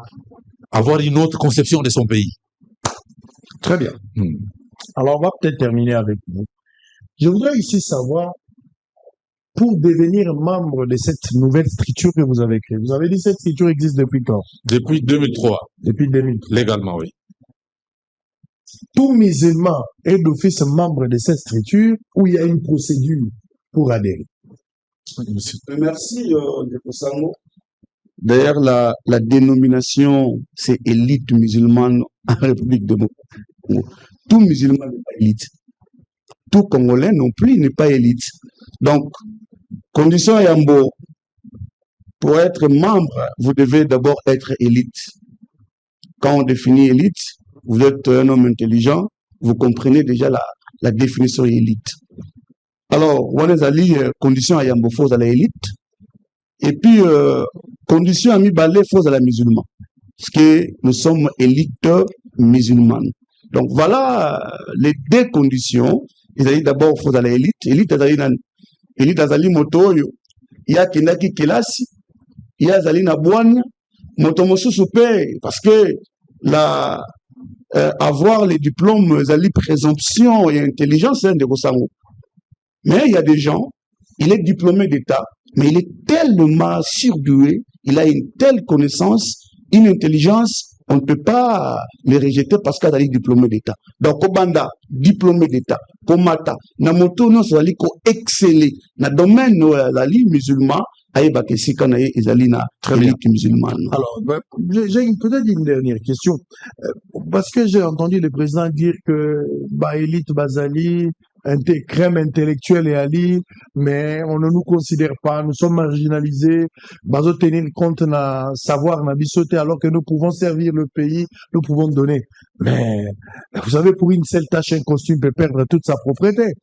avoir une autre conception de son pays. Très bien. Alors, on va peut-être terminer avec vous. Je voudrais ici savoir, pour devenir membre de cette nouvelle structure que vous avez créée, vous avez dit que cette structure existe depuis quand? Depuis 2003. Depuis 2003. Légalement, oui. Tout musulman est d'office membre de cette structure où il y a une procédure pour adhérer. Merci, Ndekosango. D'ailleurs, la dénomination, c'est élite musulmane en République de Congo. Tout musulman n'est pas élite. Tout Congolais non plus n'est pas élite. Donc, condition Yambo, pour être membre, vous devez d'abord être élite. Quand on définit élite, vous êtes un homme intelligent, vous comprenez déjà la définition élite. Alors, on est allé condition à Yambo, faut à l'élite. Et puis, condition à Mibalé, faut à la musulman. Parce que nous sommes élite musulmane. Donc, voilà les deux conditions. Ils allaient d'abord faut à l'élite. Élite azali moto yo. Il y a kinaki kelasi. Il y a azali na boine. Moto mosusu pe. Parce que avoir les diplômes, azali présomption et intelligence, c'est un de Kosango. Mais il y a des gens, il est diplômé d'État, mais il est tellement surdoué, il a une telle connaissance, une intelligence, on ne peut pas les rejeter parce qu'il a des diplômés d'État. Donc, Kobanda, diplômé d'État, Komata, Namoto, non, ça va exceller. Dans le domaine musulman, Très bien. Alors, j'ai peut-être une dernière question. Parce que j'ai entendu le président dire que élite Bazali, crème intellectuelle et Ali, mais on ne nous considère pas, nous sommes marginalisés, bazo tenir compte na savoir na bisoté alors que nous pouvons servir le pays, nous pouvons donner. Mais vous savez, pour une seule tâche, un costume peut perdre toute sa propriété.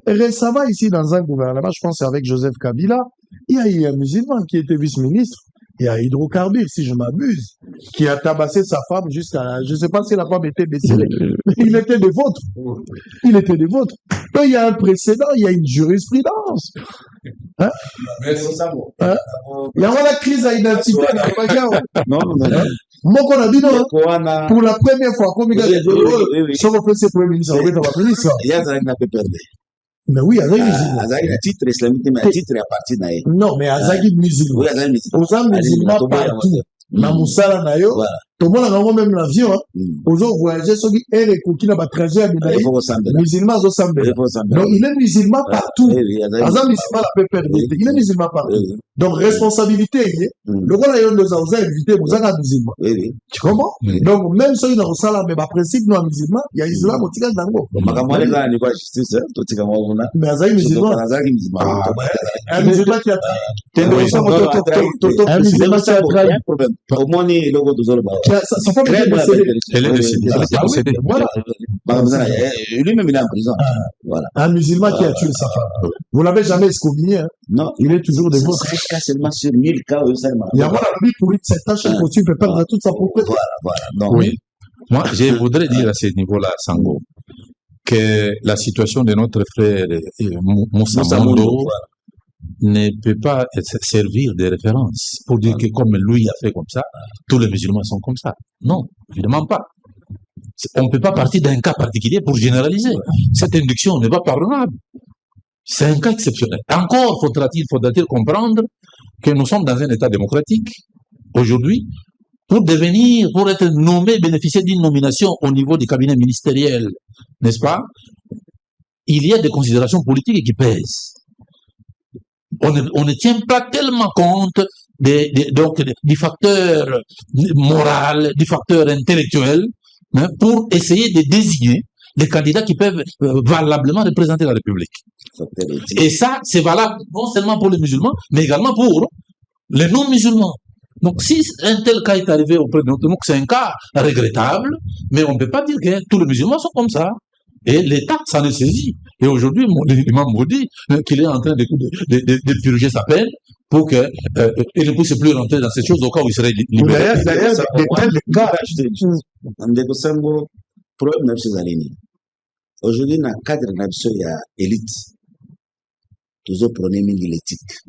Récemment, ici, dans un gouvernement, je pense avec Joseph Kabila, Il y a eu un musulman qui était vice-ministre. Il y a hydrocarbures, si je m'abuse, qui a tabassé sa femme jusqu'à... Je ne sais pas si la femme était décédée, mais il était des vôtres. Il était des vôtres. Donc, il y a un précédent, il y a une jurisprudence. Hein? Hein? Il y a la crise à identité. Non. Moi, qu'on a dit non. Pour la première fois, comme il a dit, si on fait ce premier ministre, on va faire la ministre. Il y a un peu perdu. Mais oui, Azagi musulman. Azagi le titre islamique, mais le titre est à partir d'ailleurs. Non, mais Azagi musulman. Oui, Azagi musulman partout. Na musala na yo, tout le monde a même l'avion, aux autres voyageurs, ceux qui aiment les coquilles à trajet à Minaï, musulman au Sambé. Donc, il est musulman partout. Azagi musulman la peut perdre. Il est musulman partout. Donc, responsabilité, le rôle de nous a invité, vous avez un musulman. Tu comprends? Donc, même ceux qui n'ont pas ça, mais par principe, nous, un musulman, il y a islam au Tigal Dango. Mais Azagi musulman. Un musulman qui a trahi. Au moins, il y a sa femme est décédée. Elle est décédée. Voilà. Lui-même, il est en prison. Voilà. Un musulman qui a tué sa femme. Vous l'avez jamais escommunié, hein? Non. Il est toujours des vôtres. 5 cas seulement sur 1000 cas. Il y a voilà, lui, pour 7 tâches, il peut perdre toute sa propriété. Voilà. Donc, oui. Moi, je voudrais dire à ce niveau-là, Sango, que la situation de notre frère Moussa Mondo ne peut pas servir de référence pour dire que comme lui a fait comme ça, tous les musulmans sont comme ça. Non, évidemment pas. On ne peut pas partir d'un cas particulier pour généraliser. Cette induction n'est pas pardonnable. C'est un cas exceptionnel. Encore faudra-t-il comprendre que nous sommes dans un État démocratique aujourd'hui. Pour être nommé, bénéficier d'une nomination au niveau du cabinet ministériel, n'est-ce pas? Il y a des considérations politiques qui pèsent. On ne tient pas tellement compte du facteur moral, du facteur intellectuel, hein, pour essayer de désigner les candidats qui peuvent valablement représenter la République. Et ça, c'est valable non seulement pour les musulmans, mais également pour les non-musulmans. Donc, si un tel cas est arrivé auprès de nous, c'est un cas regrettable, mais on ne peut pas dire que tous les musulmans sont comme ça. Et l'État s'en est saisi. Et aujourd'hui, l'imam vous dit qu'il est en train de purger sa peine pour qu'il ne puisse plus rentrer dans ces choses au cas où il serait libéré. D'ailleurs, des cas, aujourd'hui, dans le cadre de la élite, toujours prenez l'éthique.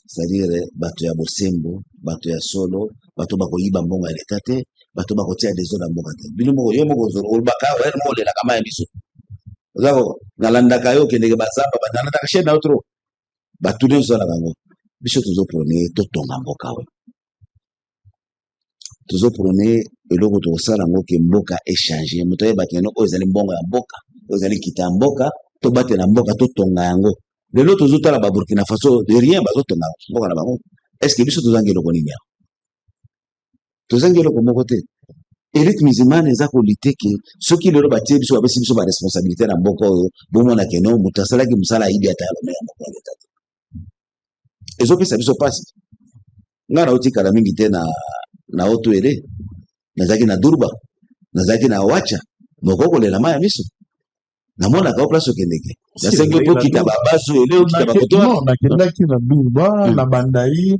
C'est-à-dire, bato ya bosembo, bato ya solo, bato bako yiba mbongo ya letate, bato bako tia des zones mbongo te. Bino moko yo moko zoro ulbaka wa mo le la kama ya biso. Zako nalanda kayo ke ndege basamba badana ta kashena outro. Batu ne zo la bango. Biso toujours prone to tonga mboka we. Toujours prone eloko to sala ngo ke mboka échanger. Muto ye bakeno o ezali mbongo ya mboka, o ezali kita mboka, to bate na mboka to tonga yango. Les autres autres là Burkina Faso de rien bazoto na mboka na bango. Est-ce que biso tozangelo ko nini? Tozangelo ko moko te. Élite musulmane eza ko lutter que ceux qui leur batie biso ba biso ba responsabilité na mboka oyo bomona ke no mutasala ki musala ibi ata ya mboka ya tata. Ezo pesa biso passe. Ngara utika la mingi te na oto ere. Nazaki na Durba. Nazaki na Wacha. Moko le la maya biso. Namona ka place okendeke. Ya sengo po kita babaso eleo kita bakoto. Non, nakendaki na Durba, na Bandai,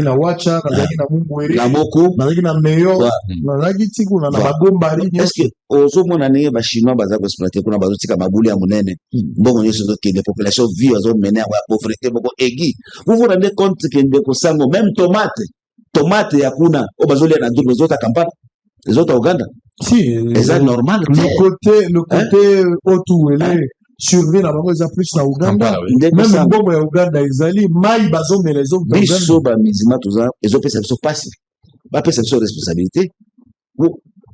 na Wacha, na Mumbwere, na Moko, na Meyo, na Gitiku, na Bagombari. Est-ce que ozo mona ne ba chinois baza ko exploiter kuna bazo tika mabuli ya munene. Mbongo nyeso que les populations vivent azo mener à pauvreté boko egi. Vous vous rendez compte que ndeko sango même tomate ya kuna o bazoli na Durba zota Kampala, zota Uganda. Si, c'est normal. Le côté autour, elle est survie la bango eza plus na Uganda. Même mbongo ya Uganda ezali mai bazo mais les autres biso ba mizima toza ezo pesa biso passe. Ba pesa biso responsabilité.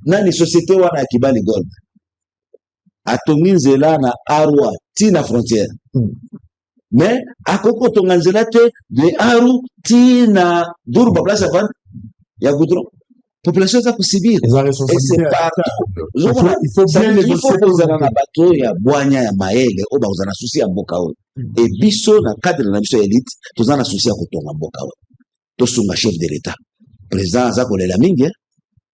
Nani société wana ya Kibali Gold. Atongi nzela na Arua ti na frontière. Mais akoko tonga nzela te de Aru ti na Durba place avant ya goudron. Population za kusibiri. Et c'est partout. Il faut bien négocier kozana na bato ya bwanya ya maele o ba kozana souci ya mboka o. Et biso na cadre na biso élite tozana souci ya kotonga mboka o. To sunga chef de l'État. Président za kolela mingi.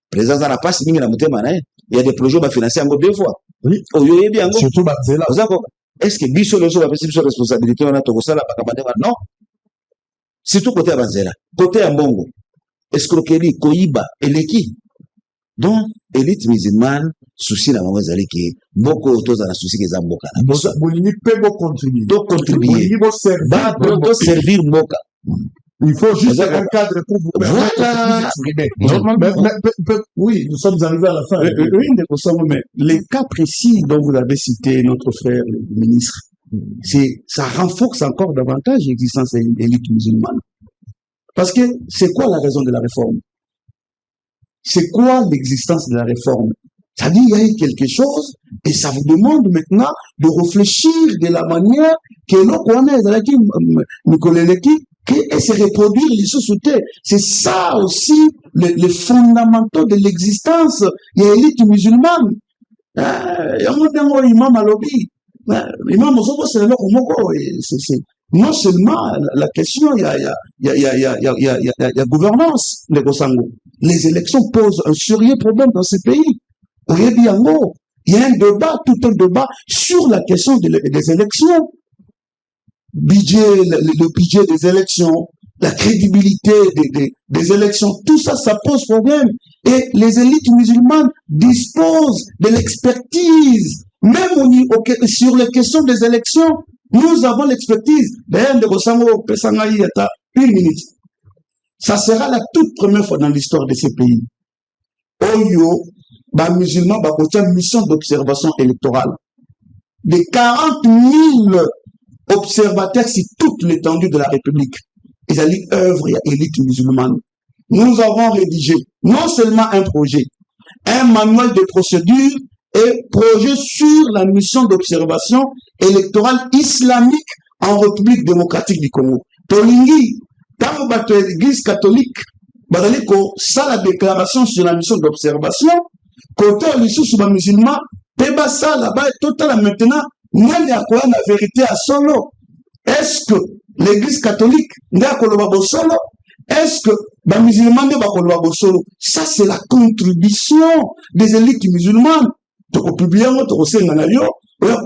Président za na passe mingi na mutema na ye. Il y a des projets ba financer ngo 2 fois. Oui. Oyo yebi yango. Surtout Banzela. Ozako est-ce que biso loso bapesi biso responsabilité wana tokosala bakabandeba? Non. Surtout côté ya banzela, côté ya mbongo, escroquerie, koyiba, eleki. Donc, élite musulmane, souci na bango ezali ke mboka oyo tozala souci ke eza mboka na biso. Bolingi pe bo contribuer. To contribuer. Bolingi bo servir. To servir mboka. Il faut juste un cadre pour vous permettre de vous exprimer. Oui, nous sommes arrivés à la fin. Oui, mais les cas précis dont vous avez cité notre frère le ministre, ça renforce encore davantage l'existence de l'élite musulmane. Parce que c'est quoi la raison de la réforme? C'est quoi l'existence de la réforme? C'est-à-dire qu'il y a eu quelque chose et ça vous demande maintenant de réfléchir de la manière que l'on connaît, et se reproduire les sociétés. C'est ça aussi les fondamentaux de l'existence. Il y a l'élite musulmane. Imam Alobi. Imam Osobo, c'est non seulement la question, il y a gouvernance, les Kosango. Les élections posent un sérieux problème dans ce pays. Il y a un débat, tout un débat sur la question des élections. Le budget des élections, la crédibilité des élections, tout ça, ça pose problème. Et les élites musulmanes disposent de l'expertise. Même sur les questions des élections, nous avons l'expertise. Une minute. Ça sera la toute première fois dans l'histoire de ces pays. Oyo, les musulmans, ont une mission d'observation électorale. De 40 000 observateurs sur toute l'étendue de la République. Ils allaient œuvrer à l'élite musulmane. Nous avons rédigé non seulement un projet, un manuel de procédure et projet sur la mission d'observation électorale islamique en République démocratique du Congo. Tolingi, tant que l'Église catholique, ça la déclaration sur la mission d'observation, côté l'issue sur les musulmans, ça là-bas est total maintenant. Nani a quoi la vérité à solo? Est-ce que l'Église catholique n'a pas solo? Est-ce que les musulmans n'ont pas solo? Ça, c'est la contribution des élites musulmanes. Donc, au public, on a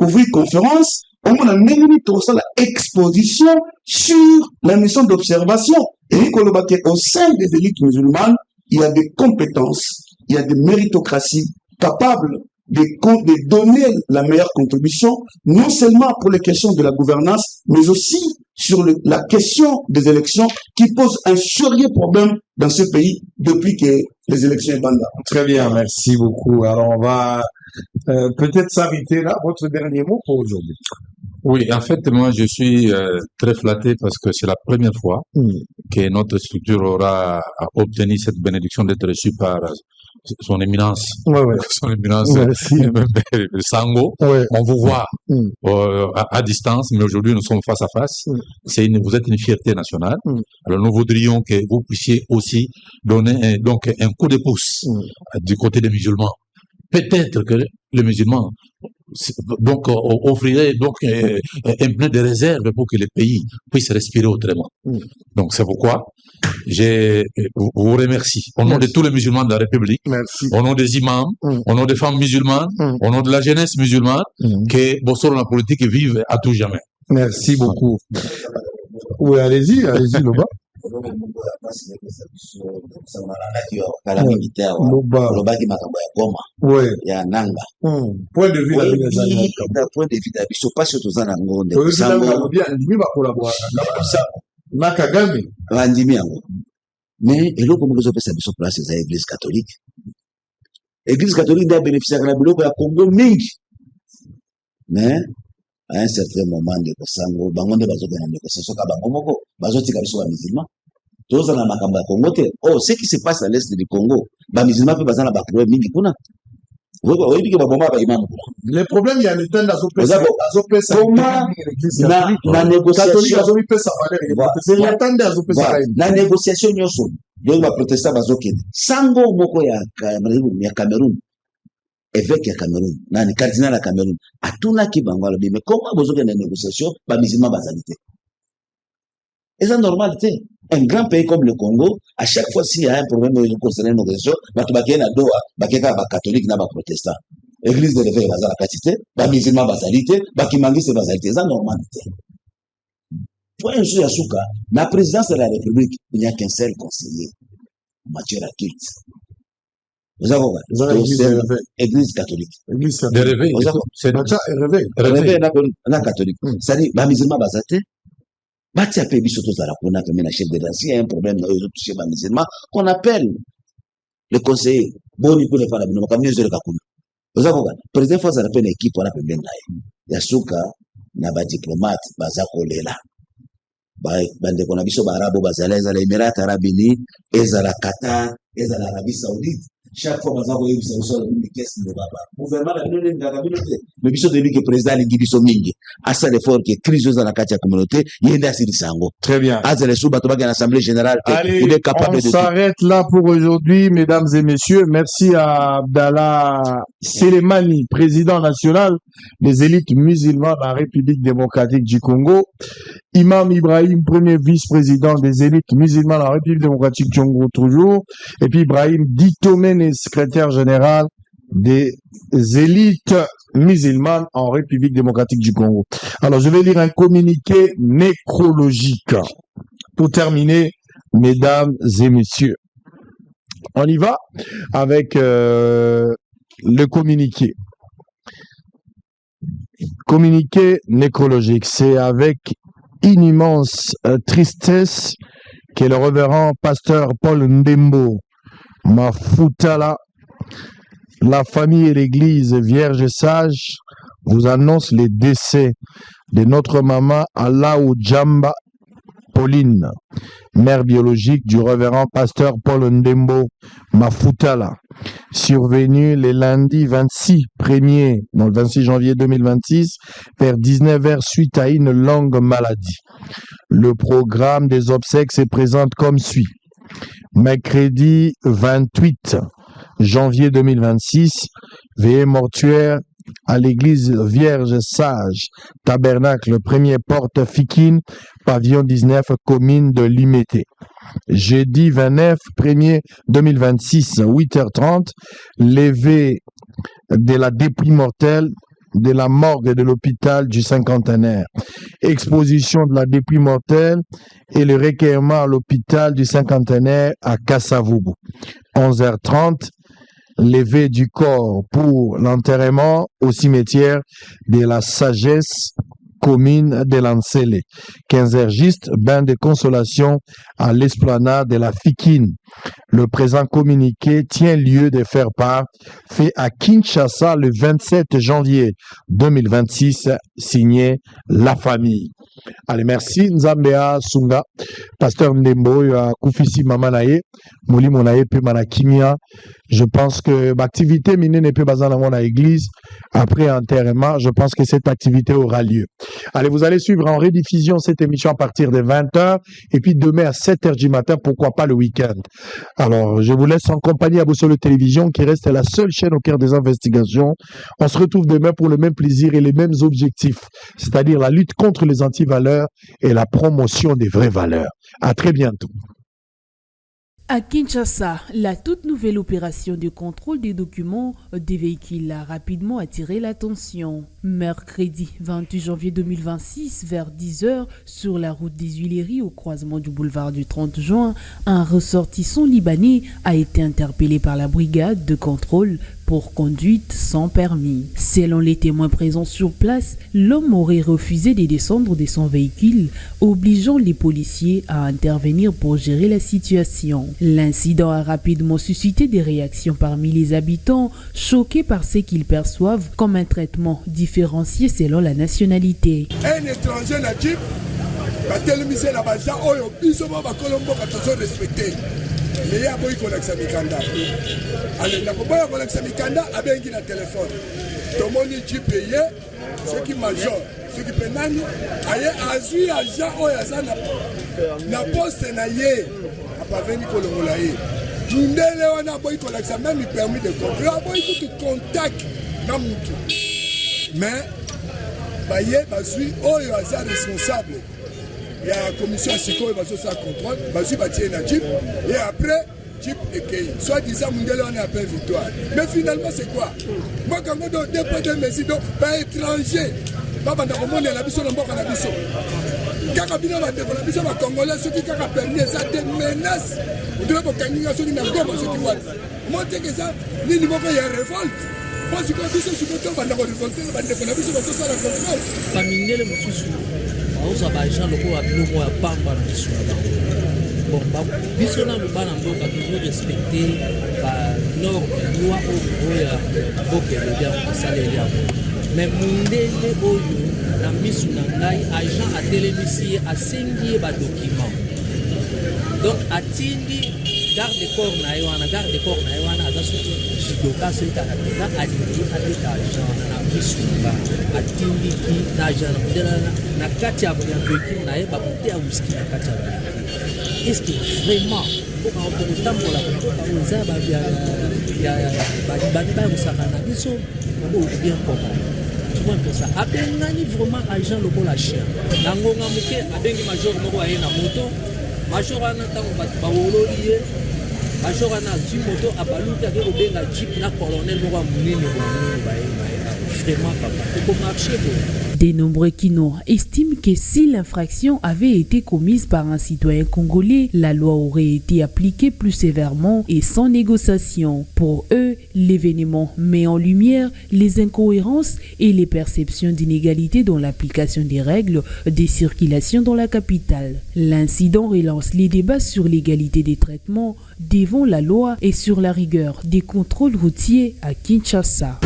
couvrir conférence, on a la exposition sur la mission d'observation. Et au sein des élites musulmanes, il y a des compétences, il y a des méritocraties capables de donner la meilleure contribution, non seulement pour les questions de la gouvernance, mais aussi sur la question des élections qui pose un sérieux problème dans ce pays depuis que les élections sont là. Très bien, merci beaucoup. Alors on va peut-être s'arrêter là. Votre dernier mot pour aujourd'hui. Oui, en fait, moi je suis très flatté parce que c'est la première fois que notre structure aura obtenu cette bénédiction d'être reçue par son éminence, son éminence Sango. On vous voit à distance, mais aujourd'hui nous sommes face à face. Vous êtes une fierté nationale. Alors nous voudrions que vous puissiez aussi donner un coup de pouce du côté des musulmans. Peut-être que les musulmans offrirait un peu de réserve pour que le pays puisse respirer autrement. Donc c'est pourquoi je vous remercie au nom de tous les musulmans de la République, au nom des imams, au nom des femmes musulmanes, au nom de la jeunesse musulmane, que Bossoro la politique vive à tout jamais. Merci beaucoup. Oui, allez-y, Loba. Point de vue pas surtout mais eloko moko pesa biso place za église catholique. Église catholique a bénéficié de la biloko ya Congo mingi. Mais à un certain moment de Kosango, bango nde bazokena négociation ka bango moko bazotika biso ba musulman. Toza na makambo ya Congo te. Oh, ce qui se passe à l'est du Congo, ba musulman pe bazana ba problème mingi kuna. Les problèmes, il y a l'État d'Azopesa. La négociation, il va protester à Sango Moko ya Cameroun, évêque ya Cameroun, nani cardinal à Cameroun, à tout là qui bango mais comment vous avez une négociation, pas musulman basalité. Et c'est normal, un grand pays comme le Congo, à chaque fois s'il y a un problème concernant une négociation, bah tu vas gagner à Doha, bah quelqu'un va catholique, n'a pas protestant. église de réveil bazala katité ba musulman bazalité ba kimangisi bazalité ça normalité point sur Yasuka la présidence de la République il n'y a qu'un seul conseiller en matière à culte vous avez église catholique de réveil c'est réveil la catholique ça dit ba musulman bazate bati appelle biso tozala kuna comme la chef de l'État s'il y a un problème touché ba musulman qu'on appelle le conseiller boni pour les faire la bino comme mieux le kakuna vous avez président faut ça appelle l'équipe on appelle naye Yasuka na ba diplomate baza kolela bande kona biso barabo bazala ezala Émirats Arabes Unis ezala Qatar ezala Arabie Saoudite chaque fois baza koyebisa biso ni kesi de baba gouvernement la bino ngaka bino te mais biso de que président lingi biso mingi asa l'effort que crise dans la carte ya communauté yenda silisango très bien azale suba to baki en assemblée générale il est capable de s'arrête là pour aujourd'hui mesdames et messieurs merci à Abdallah Selemani président national des élites musulmanes de la République démocratique du Congo. Imam Ibrahim, premier vice-président des élites musulmanes de la République démocratique du Congo toujours. Et puis Ibrahim Ditomene, secrétaire général des élites musulmanes en République démocratique du Congo. Alors je vais lire un communiqué nécrologique. Pour terminer, mesdames et messieurs, on y va avec le communiqué. Communiqué nécrologique, c'est avec une immense tristesse que le révérend pasteur Paul Ndembo Mafutala, la famille et l'église Vierge Sage vous annonce les décès de notre maman Alao Djamba Pauline, mère biologique du révérend pasteur Paul Ndembo Mafutala, survenu le lundi 26 janvier 2026 vers 19h suite à une longue maladie. Le programme des obsèques se présente comme suit. Mercredi 28 janvier 2026, veillée mortuaire à l'église Vierge Sage, tabernacle premier porte Fikine, pavillon 19, commune de Limete. Jeudi 29 1er 2026, 8h30, levée de la dépouille mortelle de la morgue de l'hôpital du cinquantenaire. Exposition de la dépouille mortelle et le recueillement à l'hôpital du cinquantenaire à Kassavubu. 11h30, levée du corps pour l'enterrement au cimetière de la Sagesse, commune de Lancele. 15h juste, bain de consolation à l'esplanade de la Fikine. Le présent communiqué tient lieu de faire part, fait à Kinshasa le 27 janvier 2026, signé la famille. Allez, merci. Nzambea Sunga, pasteur Ndembo, Koufisi Mamanaye, Mouli Monaye, Pemana Kimia. Je pense que l'activité minée n'est pas basée dans la église. Après enterrement, je pense que cette activité aura lieu. Allez, vous allez suivre en rediffusion cette émission à partir de 20h et puis demain à 7h du matin, pourquoi pas le week-end. Alors, je vous laisse en compagnie à Bossolo Télévision qui reste la seule chaîne au cœur des investigations. On se retrouve demain pour le même plaisir et les mêmes objectifs, c'est-à-dire la lutte contre les antivaleurs et la promotion des vraies valeurs. À très bientôt. À Kinshasa, la toute nouvelle opération de contrôle des documents des véhicules a rapidement attiré l'attention. Mercredi 28 janvier 2026, vers 10h, sur la route des Huileries au croisement du boulevard du 30 juin, un ressortissant libanais a été interpellé par la brigade de contrôle pour conduite sans permis. Selon les témoins présents sur place, l'homme aurait refusé de descendre de son véhicule, obligeant les policiers à intervenir pour gérer la situation. L'incident a rapidement suscité des réactions parmi les habitants, choqués par ce qu'ils perçoivent comme un traitement différencié selon la nationalité. Un étranger n'a dit, mais il y a beaucoup de gens qui ont un téléphone. Tout le monde dit payer, ceux qui major, ceux qui payent, il y a des gens qui ont poste naïe, pas venir pour le moulaï. Nous n'avons même permis de comprendre, tout contact dans le mais il y a des responsables. Il y a la commission Siko et va faire contrôle, et après, Jeep et Kei. Soit disant Mundele on a appelé victoire. Mais finalement c'est quoi? Moi quand on dépend des mesures, pas étranger. Papa n'a pas monde la biso na mboka na biso. Kaka bino ba développé biso ba congolais ceux qui kaka permis ça des menaces. On doit pas gagner sur une goma ceux qui voient. Monter que ça ni niveau il y a révolte. Moi je crois que biso sur le ba na révolter ba défendre biso ba ça la contrôle. Famindele mususu. Auza ba gens loko wa bino mo ya pamba na biso. Bon, biso na bana mboka toujours respecter ba normes loi au ya boke le bien salé ya. Mais mundele oyo na misu na ngai agent atelemisi asengi ba document. Donc atindi garde corps na wana aza soki jidoka so ita na alingi ateka agent na misu na atindi ki na agent na kati ya véhicule na ye ba kote ya whisky na kati ya véhicule. Est-ce que vraiment pour tambola pour oza ba ba kosaka na biso na bien comment ça abengani vraiment agent lokola chien nangonga muke abengi major moko aye na moto major ana tango bawololi ye major ana ji moto abaluki ake kobenga jeep na colonel moko munene baye vraiment papa pour marcher bon. De nombreux Kinois estiment que si l'infraction avait été commise par un citoyen congolais, la loi aurait été appliquée plus sévèrement et sans négociation. Pour eux, l'événement met en lumière les incohérences et les perceptions d'inégalité dans l'application des règles de circulation dans la capitale. L'incident relance les débats sur l'égalité des traitements devant la loi et sur la rigueur des contrôles routiers à Kinshasa.